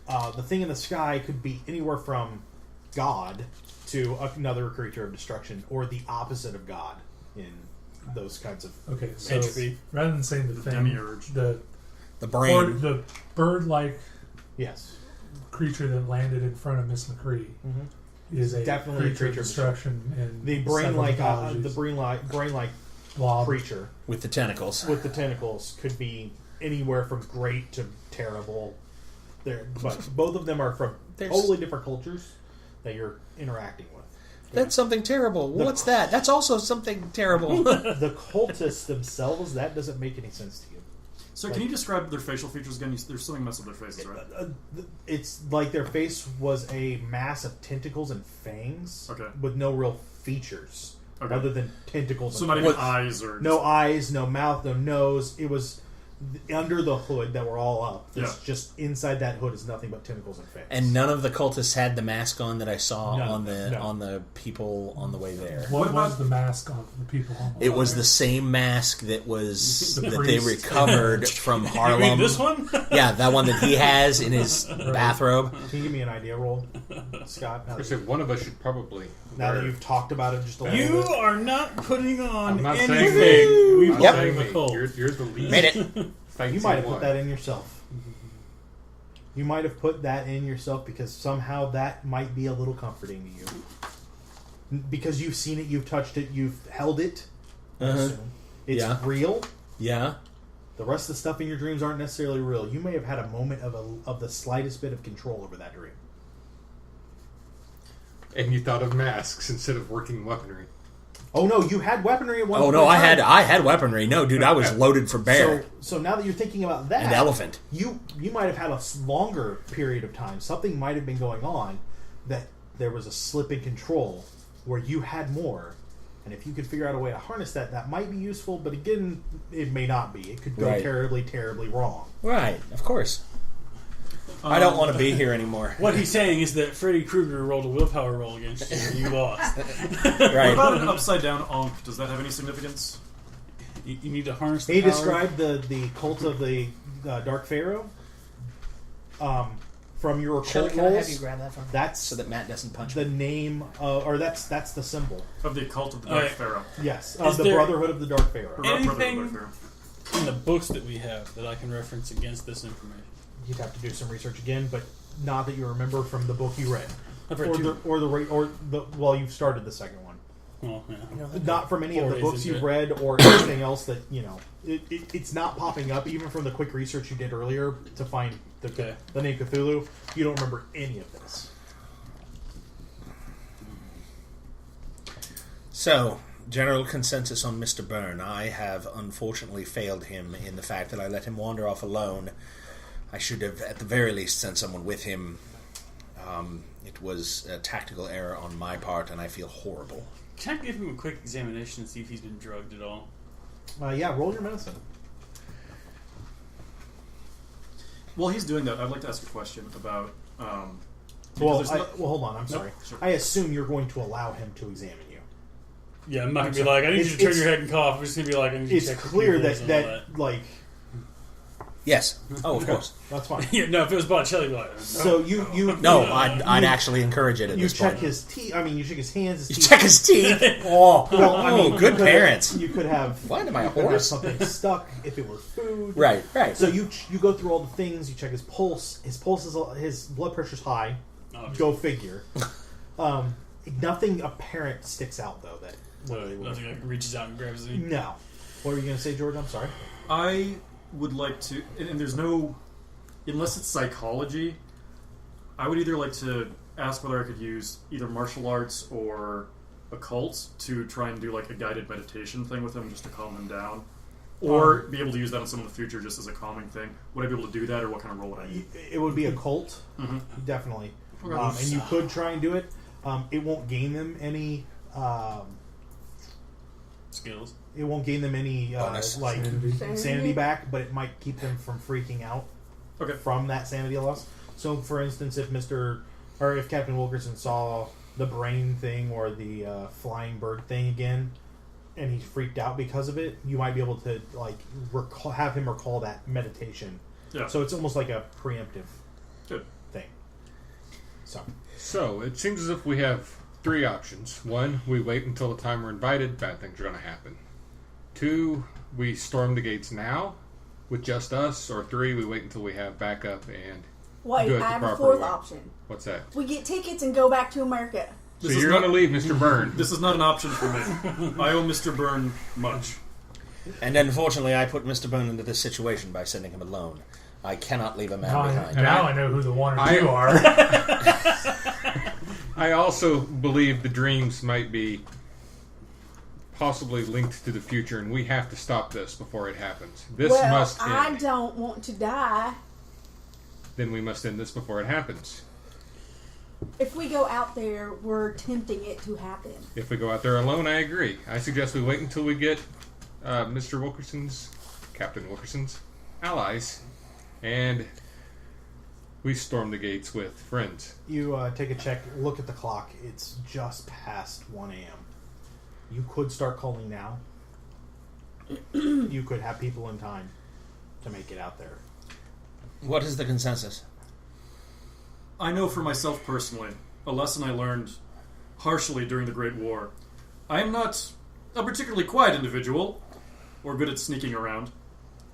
The thing in the sky could be anywhere from God to another creature of destruction, or the opposite of God in those kinds of. Okay, so Entropy. rather than saying the thing, demiurge. the The brain. the bird-like Yes. creature that landed in front of Miss McCrea is a Definitely a creature of creature of destruction. And The brain-like blob. creature with the tentacles. with the tentacles could be anywhere from great to terrible. But both of them are from totally different cultures that you're interacting with. That's something terrible. What's that? That's also something terrible. The cultists themselves, that doesn't make any sense to you. So can you describe their facial features again? There's something messed with their faces, right? It's like their face was a mass of tentacles and fangs, Okay. with no real features Okay. other than tentacles. So and not even fangs. eyes or... No eyes, no mouth, no nose. It was under the hood that were all up. It's Yeah. just inside that hood is nothing but tentacles and fangs. And none of the cultists had the mask on that I saw No, on the no. on the people on the way there. What about- was the mask on the people? On the It was way? the same mask that was The that they priest. recovered from You mean Harlem. this one? Yeah, that one that he has in his bathrobe. Can you give me an idea roll, Scott? Now I that, said one of us should probably. now that wear- you've talked about it just a little You bit. are not putting on I'm not saying anything. me. We've I'm Yep. saying the me. cult. You're the least. Made it. You might have put that in yourself. You might have put that in yourself because somehow that might be a little comforting to you. Because you've seen it, you've touched it, you've held it. I assume. It's Yeah. real. Yeah. The rest of the stuff in your dreams aren't necessarily real. You may have had a moment of the slightest bit of control over that dream. And you thought of masks instead of working weaponry. Oh no, you had weaponry at one Oh point. no, in time. I had weaponry. No, dude, I was loaded for bear So now that you're thinking about that, and elephant. you might have had a longer period of time. Something might have been going on that there was a slip in control where you had more. And if you could figure out a way to harness that, that might be useful. But again, it may not be. It could go Right. terribly, terribly wrong. Right, of course. I don't want to be here anymore. What he's saying is that Freddy Krueger rolled a willpower roll against you and you lost. What Right. about an upside down onk? Does that have any significance? You need to harness the He power. described the cult of the Dark Pharaoh. From your Shirley, occult can I have rolls, you grab that from me? that's So that Matt doesn't punch the me. name, or that's the symbol. Of the occult of the Dark Alright. Pharaoh. Yes, Is of the there- Brotherhood of the Dark Pharaoh. Brother of the Anything- Dark Pharaoh. in the books that we have that I can reference against this information. You'd have to do some research again, but not that you remember from the book you read, I've read two. Well, you've started the second one. Well, yeah. Not from any of 4 the days books into you've it. read or anything else that it's not popping up. Even from the quick research you did earlier to find Okay. the name Cthulhu, you don't remember any of this. So, general consensus on Mr. Byrne. I have unfortunately failed him in the fact that I let him wander off alone. I should have, at the very least, sent someone with him. It was a tactical error on my part, and I feel horrible. Can I give him a quick examination and see if he's been drugged at all? Yeah, roll your medicine. While he's doing that, I'd like to ask a question about. Well, there's no- hold on. I'm sorry. sure. I assume you're going to allow him to examine you. Yeah, I'm not gonna be like, I need you to turn It's- your head and cough. I'm just gonna be like, I need you It's to check the clear pupils that and all like Yes. Oh, of course. that's fine. Yeah, no, if it was Botticello, I'd be like, So you No, I'd actually encourage it at you this check point. his teeth. I mean, you check his hands. His You teeth. check his teeth? Oh, Well, I mean, good you could- parents. You could have. What, am I a you could have horse? something stuck if it were food. Right, right. So you go through all the things. You check his pulse. His pulse is his blood pressure's high. Go figure. Nothing apparent sticks out though. That nothing like reaches out and grabs me. no. What were you going to say, George? I'm sorry. I would like to, and there's no, unless it's psychology, I would either like to ask whether I could use either martial arts or occult to try and do like a guided meditation thing with them just to calm them down. Or be able to use that on someone in the future just as a calming thing. Would I be able to do that, or what kind of role would I need? It would be a cult, definitely, and you could try and do it. It won't gain them any. Skills. It won't gain them any Bonus. like Sanity. sanity back, but it might keep them from freaking out Okay. from that sanity loss. So, for instance, if Captain Wilkerson saw the brain thing or the flying bird thing again, and he freaked out because of it, you might be able to like have him recall that meditation. Yeah. So it's almost like a preemptive Good. thing. So, it seems as if we have 3 options. 1, we wait until the time we're invited, bad things are going to happen. 2, we storm the gates now with just us. Or 3, we wait until we have backup and Wait, do it the I have a proper fourth way. option. What's that? We get tickets and go back to America. So This is you're not- going to leave Mr. Byrne. This is not an option for me. I owe Mr. Byrne much. And unfortunately, I put Mr. Byrne into this situation by sending him alone. I cannot leave a man behind. Now I know who the 1 or I- 2 are. I also believe the dreams might be possibly linked to the future, and we have to stop this before it happens. This well, must end. I don't want to die. Then we must end this before it happens. If we go out there, we're tempting it to happen. If we go out there alone, I agree. I suggest we wait until we get Captain Wilkerson's allies, and we storm the gates with friends. You take a check, look at the clock. It's just past 1 a.m. You could start calling now. You could have people in time to make it out there. What is the consensus? I know for myself personally, a lesson I learned harshly during the Great War. I am not a particularly quiet individual, or good at sneaking around,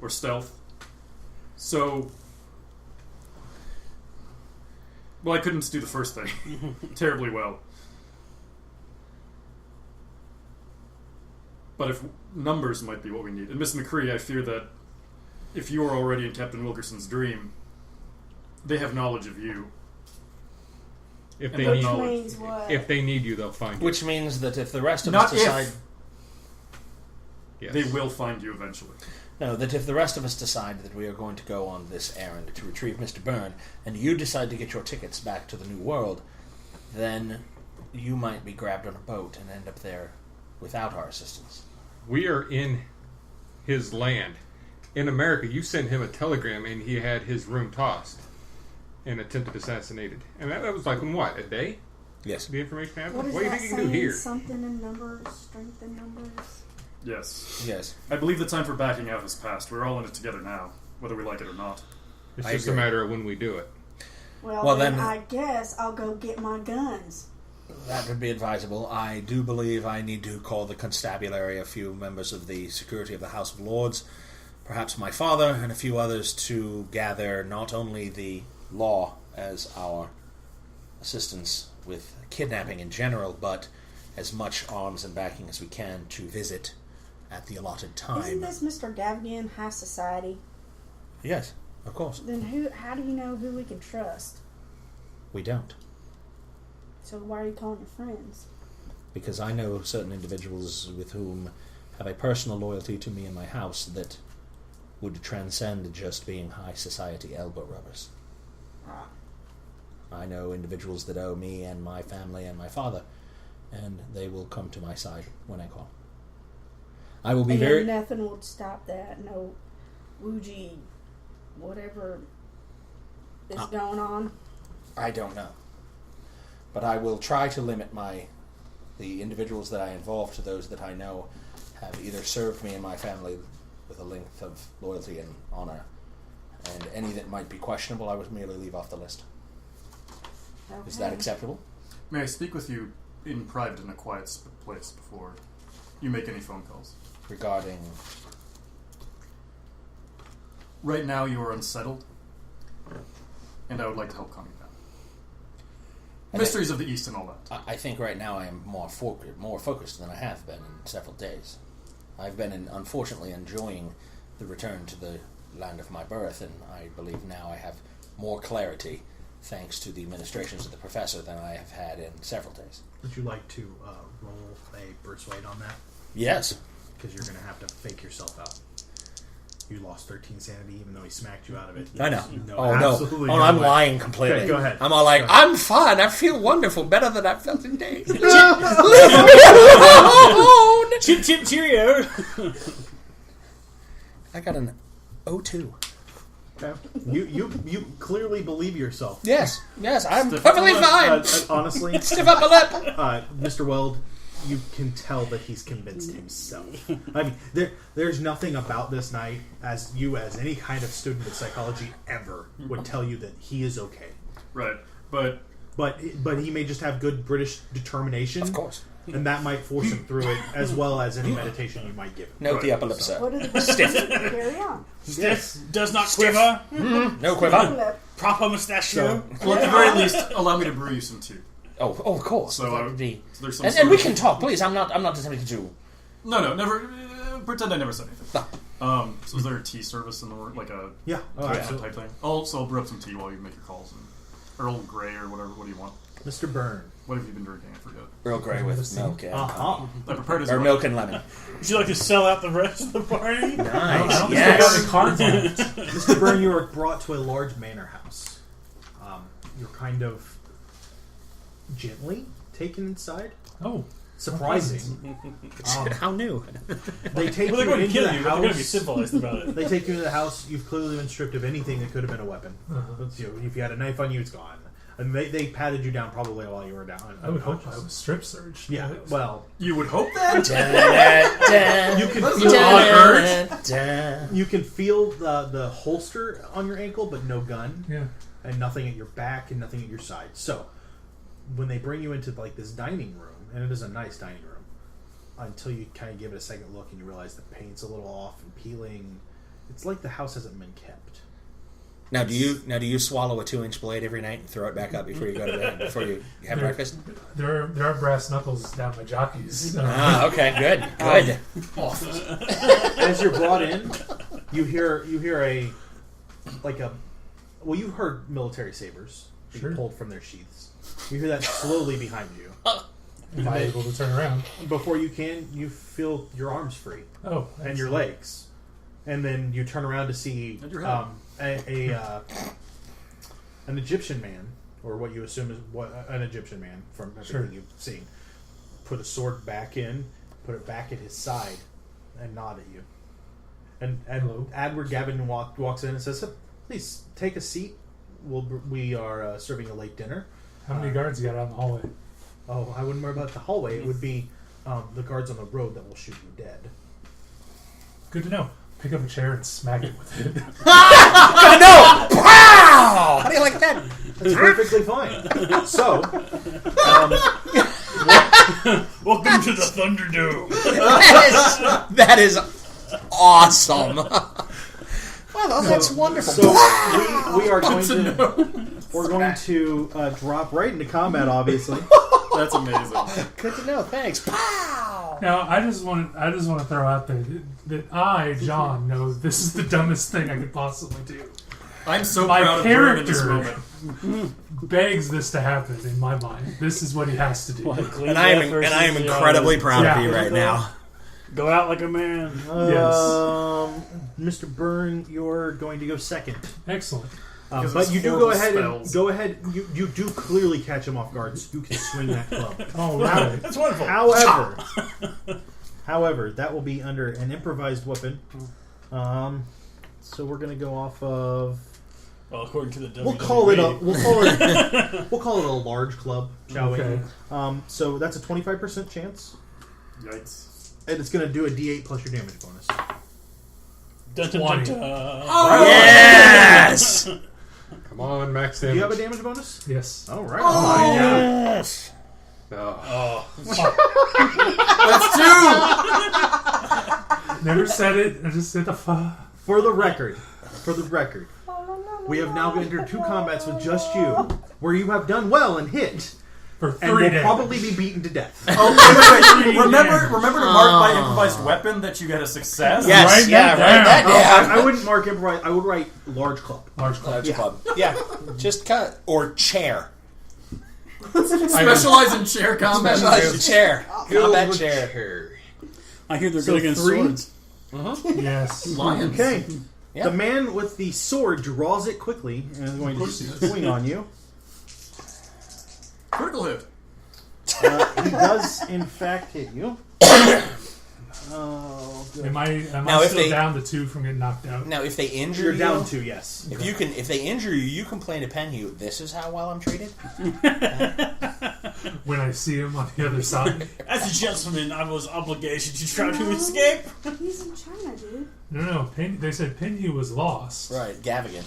or stealth. So, well, I couldn't do the first thing terribly well. But if numbers might be what we need. And Miss McCrea, I fear that if you are already in Captain Wilkerson's dream, they have knowledge of you. If And they that Which need, knowledge- means what? if they need you, they'll find you. Which means that if the rest of Not us decide... if. Yes. They will find you eventually. No, that if the rest of us decide that we are going to go on this errand to retrieve Mr. Byrne, and you decide to get your tickets back to the New World, then you might be grabbed on a boat and end up there without our assistance. We are in his land. In America, you send him a telegram and he had his room tossed and attempted assassinated. And that was like in what, a day? Yes. The information happened? What is What do you that think you can do saying? here? Something in numbers, strength in numbers. Yes. Yes. I believe the time for backing out has passed. We're all in it together now, whether we like it or not. It's I just agree. a matter of when we do it. Well, then then- I guess I'll go get my guns. That would be advisable. I do believe I need to call the constabulary, a few members of the security of the House of Lords, perhaps my father, and a few others to gather not only the law as our assistance with kidnapping in general, but as much arms and backing as we can to visit at the allotted time. Isn't this Mr. Gavigan High Society? Yes, of course. Then how do you know who we can trust? We don't. So why are you calling your friends? Because I know certain individuals with whom have a personal loyalty to me and my house that would transcend just being high society elbow rubbers. I know individuals that owe me and my family and my father, and they will come to my side when I call. I will be And very... nothing would stop that. No Wuji, whatever is going on. I don't know. But I will try to limit the individuals that I involve to those that I know have either served me and my family with a length of loyalty and honor, and any that might be questionable I would merely leave off the list. Okay. Is that acceptable? May I speak with you in private in a quiet place before you make any phone calls? Regarding... Right now you are unsettled, and I would like to help calm you down. Mysteries of the East and all that. I think right now I am more focused than I have been in several days. I've been, unfortunately, enjoying the return to the land of my birth, and I believe now I have more clarity thanks to the administrations of the professor than I have had in several days. Would you like to roll a persuade on that? Yes. Because you're going to have to fake yourself out. You lost 13 sanity even though he smacked you out of it. I know. You know Oh, no. absolutely Oh, no I'm way. lying completely. Okay, go ahead. I'm all like, Go ahead. I'm fine. I feel wonderful. Better than I've felt in days. Leave me alone! Chip chip cheerio. I got an 02. Okay. You clearly believe yourself. Yes, I'm Stiff perfectly upper fine. Honestly, Stiff up my lip. Mr. Weld, you can tell that he's convinced himself. I mean, there's nothing about this night as any kind of student of psychology ever would tell you that he is okay. Right, but he may just have good British determination. Of course. And that might force him through it, as well as any meditation you might give him. Note the upper lip, sir. What are the Stiff. Carry on. Yes. Does not quiver. No quiver. Proper mustachio. well, at the very least, allow me to brew you some tea. Oh, of course. So, That would be... So there's some And sort we of- can talk, please. I'm not attempting to... No, never. Pretend I never said anything. No. So is there a tea service in the work, like a Yeah. Oh, type absolutely. thing? I'll brew up some tea while you make your calls. Earl Grey or whatever. What do you want? Mr. Byrne. What have you been drinking? I forget. Earl Grey with milk and... Uh-huh. I prepared his Or milk and lemon. Would you like to sell out the rest of the party? Nice. I don't Yes. think I got any cards on it. Mr. Byrne, you are brought to a large manor house. You're kind of gently taken inside. Oh, Surprising. How new? They take Well, they're you going to into kill the you, but they're going to be house. civilized about it. They take you into the house. You've clearly been stripped of anything that could have been a weapon. If you had a knife on you, it's gone. And they patted you down probably while you were down. I would hope I was strip searched. Yeah, well, You would hope that. you can That's feel an odd urge. you can feel the holster on your ankle, but no gun, Yeah. and nothing at your back, and nothing at your side. So, when they bring you into like this dining room, and it is a nice dining room, until you kind of give it a second look and you realize the paint's a little off and peeling. It's like the house hasn't been kept. Now, do you swallow a 2-inch blade every night and throw it back up before you go to bed, before you have breakfast? There are brass knuckles down my jockeys. Ah, okay, good. As you're brought in, you hear you've heard military sabers being Sure. pulled from their sheaths. You hear that slowly behind you. If I'm able to turn around. Before you can, you feel your arms free Oh, and your legs, and then you turn around to see And your head. an Egyptian man, or what you assume is an Egyptian man from everything Sure. you've seen, put a sword back in, put it back at his side, and nod at you. And Hello. Edward Gavin walks in and says, "Please take a seat. We are serving a late dinner." How many guards you got out in the hallway? Oh, I wouldn't worry about the hallway. It would be the guards on the road that will shoot you dead. Good to know. Pick up a chair and smack it with it. No! Pow! How do you like that? That's perfectly fine. So, Welcome to the Thunderdome. That is awesome. Well, that's wonderful. So we are going to drop right into combat. Obviously, That's amazing. Good to know. Thanks. Pow! Now, I just want to throw out there that I, John, know this is the dumbest thing I could possibly do. I'm so My proud of Byrne in this character moment. begs this to happen in my mind. This is what he has to do. And I am incredibly proud of you right now. Go out like a man. Yes. Mr. Byrne, you're going to go second. Excellent. But you do go ahead and you do clearly catch him off guard, so you can swing that club. All right. That's wonderful. However, that will be under an improvised weapon. So we're going to go off of. Well, according to the WWE. We'll call it a large club, shall Okay. we? So that's a 25% chance, Yikes. and it's going to do a D8 plus your damage bonus. Dun, dun, 20. dun, dun. Oh, yes! Come on, max Do damage. you have a damage bonus? Yes. All right. Yes! Oh. That's 2! Never said it. I just said the fuck. For the record, we have now entered 2 combats with just you, where you have done well and hit, For and 3 will days. probably be beaten to death. Oh, wait. Remember to mark by improvised weapon that you get a success? Yes, Write yeah, that write that down. I wouldn't mark improvise. I would write large club. Large club. Large club. Yeah, just cut. Or chair. Specialize in chair combat. Specialize in chair. Combat chair. I hear they're So good against 3? swords. Yes. Lions. Okay. Yeah. The man with the sword draws it quickly and is going to swing on you. Critical hit. He does, in fact, hit you. Oh, good. Am I Now, if still they- down to 2 from getting knocked out? Now, if they injure You're you, down 2, yes. if they injure you, you complain to Penhew. This is how well I'm treated. When I see him on the other side? As a gentleman, I was obligated to try to escape. He's in China, dude. No. They said Penhew was lost. Right, Gavigan.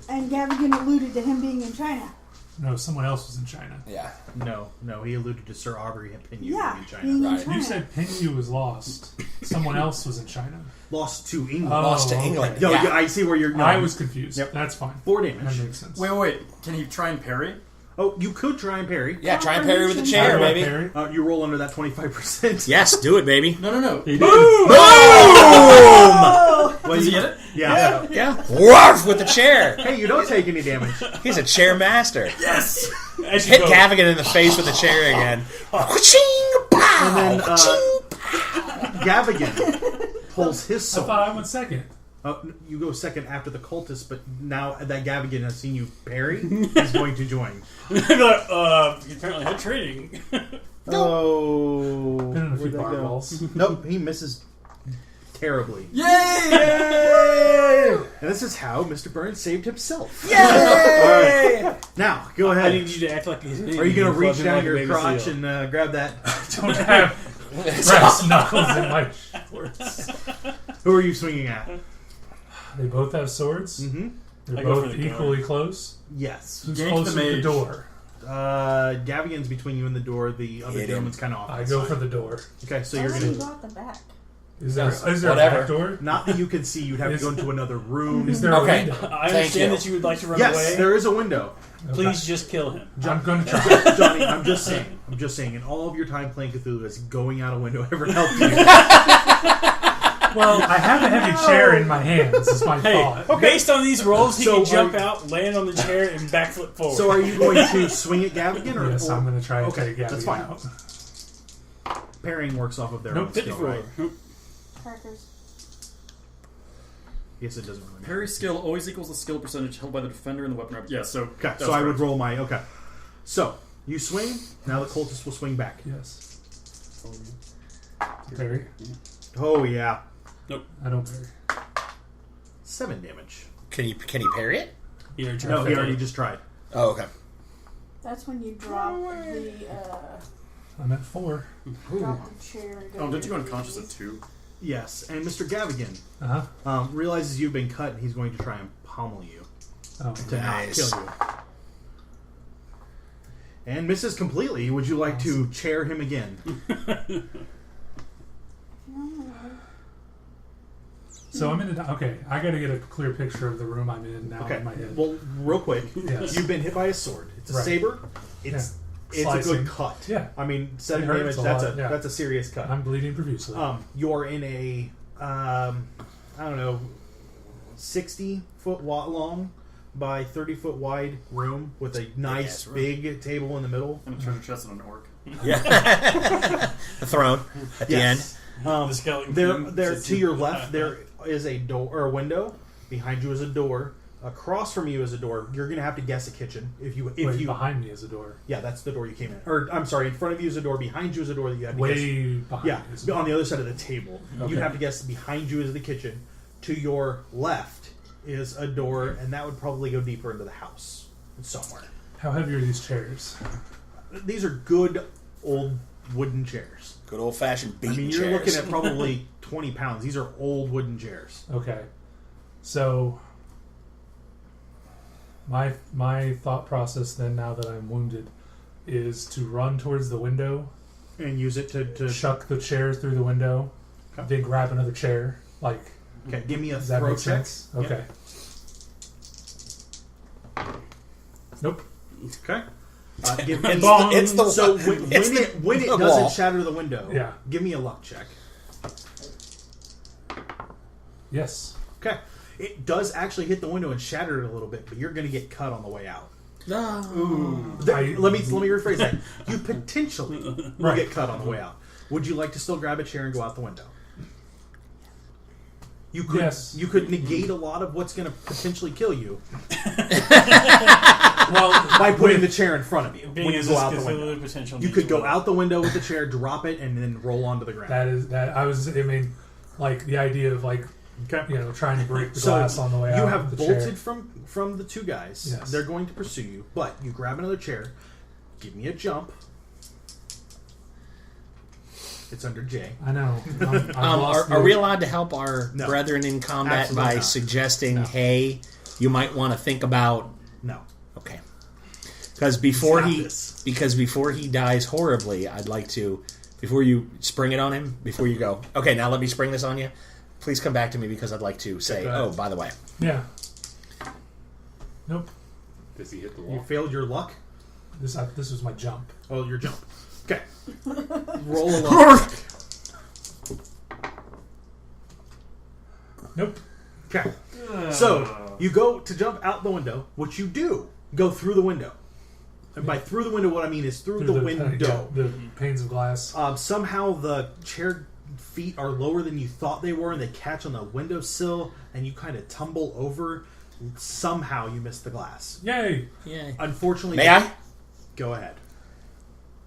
And Gavigan alluded to him being in China. No, someone else was in China. Yeah. No, he alluded to Sir Aubrey Penhew Yeah, in China. being in Right. China. You said Penhew was lost. Someone else was in China. Lost to England. Oh, Lost to okay. England. Yo, Yeah. I see where you're... No, I was confused. Yep. That's fine. 4 That damage. makes sense. Wait. Can you try and parry? Oh, you could try and parry. Yeah, try and parry with the How chair, do I baby. parry? You roll under that 25%. Yes, do it, baby. No. He did. Boom! Well, Does he get it? Yeah. Yeah. Woof with the chair. Hey, you don't take any damage. He's a chair master. Yes! As you Hit go. Gavigan in the face with the chair again. Ka-ching, pow, And then, ka-ching. Gavigan pulls his I sword. thought I went second. You go second after the cultist, but now that Gavigan has seen you parry, he's going to join. He apparently had training. Oh. Been in a few Where'd that go? fireballs. Nope, he misses terribly. Yay! And this is how Mr. Byrne saved himself. Yay! All right. Now, go I ahead. need you to act like he's Are you going to reach down your crotch and grab that? Don't have brass knuckles in my shorts. Who are you swinging at? They both have swords. Mm-hmm. They're I go both for the equally close. Yes. Who's Yank closer the to the mage. door? Gavigan's between you and the door. The other Hit gentleman's kind of off. I go for the door. Okay, so Why you're don't going you to... go out the back? Is there a Whatever. back door? Not that you can see. You'd have to go into another room. Is there Okay. a window? I Thank understand you. that you would like to run Yes, away. there is a window. Please just kill him. I'm going to try. Johnny, I'm just saying. In all of your time playing Cthulhu, has going out a window ever helped you? Well, I have a heavy chair in my hands, is my Hey, thought. based on these rolls, he So can jump are- out, land on the chair, and backflip forward. So are you going to swing at Gavigan? Or, Yes, or I'm going to try and Okay, take Gabby that's fine. out. parrying works off of their Nope, own skill, 54. right? Nope. Crackers. Yes, it doesn't really matter. Parry skill always equals the skill percentage held by the defender in the weapon. Yeah, so... Okay, that so was I would correct. roll my... Okay. So, you swing. Now the cultist will swing back. Yes. Parry? Oh, yeah. I don't parry. 7 damage. Can you parry it? You already tried No, to he parry. already just tried. Oh, okay. That's when you drop the I'm at 4. drop the chair. And go Oh, to didn't you go your unconscious at knees. 2? Yes, and Mr. Gavigan Uh-huh. realizes you've been cut, and he's going to try and pommel you Oh, to Nice. not kill you. And misses completely. Would you like to chair him again? so I'm in okay, I gotta get a clear picture of the room I'm in now Okay. in my head. Well, real quick, Yes. you've been hit by a sword. It's a Right. saber. It's a Slicing. good cut. Yeah. I mean, 7 It hurts damage. a That's lot, yeah. that's a serious cut. I'm bleeding profusely. You're in a I don't know, 60-foot long by 30-foot wide room with a nice room. big table in the middle. And a treasure chest and an orc. Yeah. The throne at the end. Yes. The skeleton There, king there sits to in- your left, there is a door or a window. Behind you is a door. Across from you is a door. You're gonna have to guess a kitchen if you Wait, behind me is a door. Yeah, that's the door you came in. Or I'm sorry, in front of you is a door. Behind you is a door that you have to guess. Way behind Yeah, me is a door. on the other side of the table. Okay. You have to guess behind you is the kitchen. To your left is a door, and that would probably go deeper into the house somewhere. How heavy are these chairs? These are good old wooden chairs. Good old fashioned I beating mean, you're chairs. looking at probably 20 pounds. These are old wooden chairs. Okay. So my thought process then, now that I'm wounded, is to run towards the window, And use it to chuck the chair through the window, Okay. then grab another chair. Like, Okay, give me a does that throw make check. sense? Yep. Okay. Nope. Okay. Give me, It's the so wall. when It's it the doesn't wall. shatter the window, Yeah. give me a luck check. Yes. Okay. It does actually hit the window and shatter it a little bit, but you're going to get cut on the way out. Let me rephrase that. You potentially will Right. get cut on the way out. Would you like to still grab a chair and go out the window? You could. Yes. You could negate a lot of what's going to potentially kill you Well, by putting the chair in front of you Being when you as go out the Cthulhu window. potential You needs could to go work. out the window with the chair, drop it, and then roll onto the ground. I mean, like the idea of like, Okay. you know, trying to break the So glass on the way out. you have of the chair. bolted from the two guys. Yes. They're going to pursue you, but you grab another chair. Give me a jump. It's under J. I know. I'm lost Are we the- allowed to help our No. brethren in combat Absolutely by not. suggesting, No. hey, you might want to think about... No. Okay. Because before Stop he this. before he dies horribly, I'd like to, before you spring it on him, before you go, okay, now let me spring this on you, please come back to me because I'd like to say, Go ahead. oh, by the way. Yeah. Nope. Does he hit the You wall? failed your luck. This was my jump. Oh, your jump. Okay. Roll a luck. Nope. Okay. So you go to jump out the window. What you do? Go through the window. And by through the window, what I mean is through the window. The panes of glass. Somehow the chair feet are lower than you thought they were, and they catch on the windowsill, and you kind of tumble over. Somehow you miss the glass. Yay! Yeah. Unfortunately, May I? Go ahead.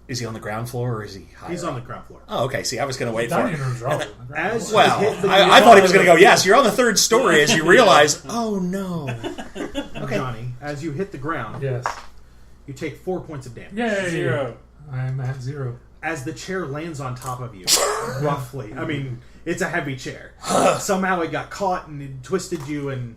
Is he on the ground floor or is he higher? He's on the ground floor. Oh, okay. See, I was going to wait for Dining it. rooms are all As Well, you hit the I thought he was going to go, yes, you're on the third story as you realize, oh, no. Johnny, as you hit the ground, Yes. you take 4 points of damage. Yay! 0. I'm at 0. As the chair lands on top of you, roughly. I mean, it's a heavy chair. Somehow it got caught and it twisted you, and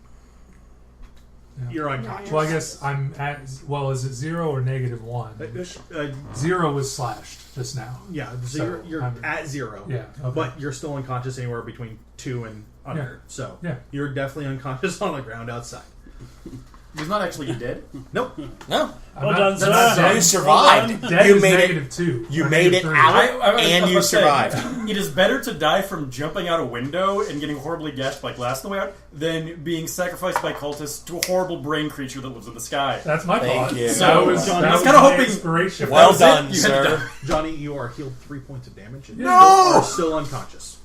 you're unconscious. Well, I guess I'm at. Well, is it 0 or -1? 0 was slashed just now. Yeah, so So, you're I'm- at 0. Yeah, okay. But you're still unconscious anywhere between 2 and under. Yeah. So Yeah. you're definitely unconscious on the ground outside. He's not actually dead. Nope. No. I'm Well not- done, I'm sir. not dead. You survived. Dead You is made it. -2. You or made it -3. out, and you was about to say, survived. It is better to die from jumping out a window and getting horribly gashed by glass on the way out than being sacrificed by cultists to a horrible brain creature that lives in the sky. That's my Thank thought. you. That So, was, John, that I was was kinda my hoping- inspiration. Well was it. done, You had to sir. die. Johnny, you are healed 3 points of damage. And No! you are still unconscious.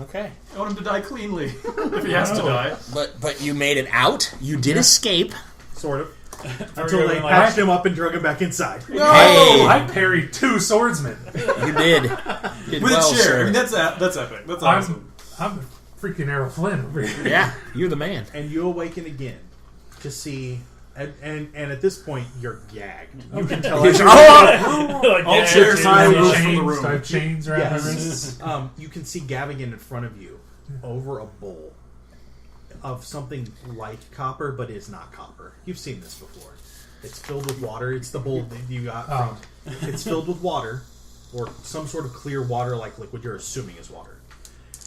Okay. I want him to die cleanly if he has to No. die. But you made it out. You did escape. Sort of. Are Until we they going like- patched him up and drug him back inside. Hey, I parried 2 swordsmen. you did. Did With well, a chair. sir. I mean, that's epic. That's awesome. I'm freaking Errol Flynn over here. Yeah, you're the man. And you awaken again to see, and at this point you're gagged. You can tell. He's- as you're- oh, Like, All yeah, chairs yeah, high yeah, roof yeah. from the room. I have chains around my Yes. wrists. You can see Gavigan in front of you over a bowl of something like copper, but is not copper. You've seen this before. It's filled with water. It's the bowl that you got from. It's filled with water, or some sort of clear water like liquid you're assuming is water.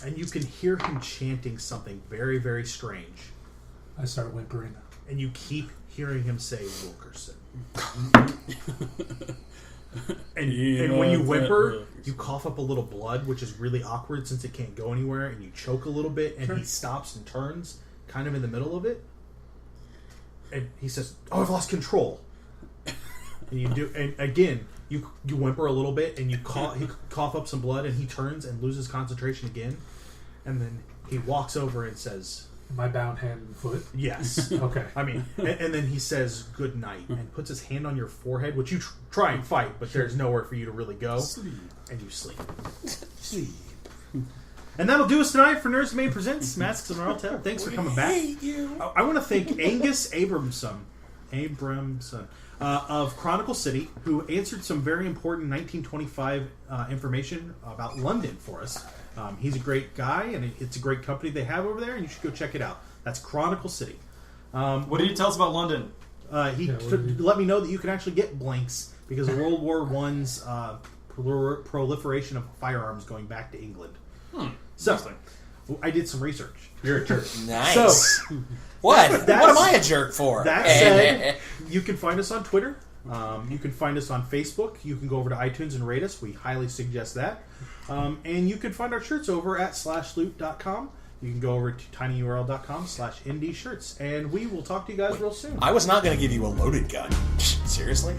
And you can hear him chanting something very, very strange. I start whimpering. And you keep hearing him say Wilkerson. And when you whimper, you cough up a little blood, which is really awkward since it can't go anywhere, and you choke a little bit, and he stops and turns, kind of in the middle of it. And he says, "Oh, I've lost control." And you do, and again, you whimper a little bit, and you cough up some blood, and he turns and loses concentration again, and then he walks over and says, Am I bound hand and foot? "Yes." Okay. I mean, and then he says, "Good night," and puts his hand on your forehead, which you try and fight, but there's nowhere for you to really go, and you sleep. Sleep. And that'll do us tonight for Nerds Domain Presents Masks of Narltep. Thanks for coming back. I want to thank Angus Abramson of Chronicle City, who answered some very important 1925 information about London for us. He's a great guy, and it's a great company they have over there, and you should go check it out. That's Chronicle City. What did you tell us about London? He let me know that you can actually get blanks because of World War I's proliferation of firearms going back to England. So, I did some research. You're a jerk. Nice. So, what am I a jerk for? That said, you can find us on Twitter. You can find us on Facebook. You can go over to iTunes and rate us. We highly suggest that. And you can find our shirts over at /loot.com. You can go over to tinyurl.com/ndshirts. And we will talk to you guys real soon. I was not going to give you a loaded gun. Seriously?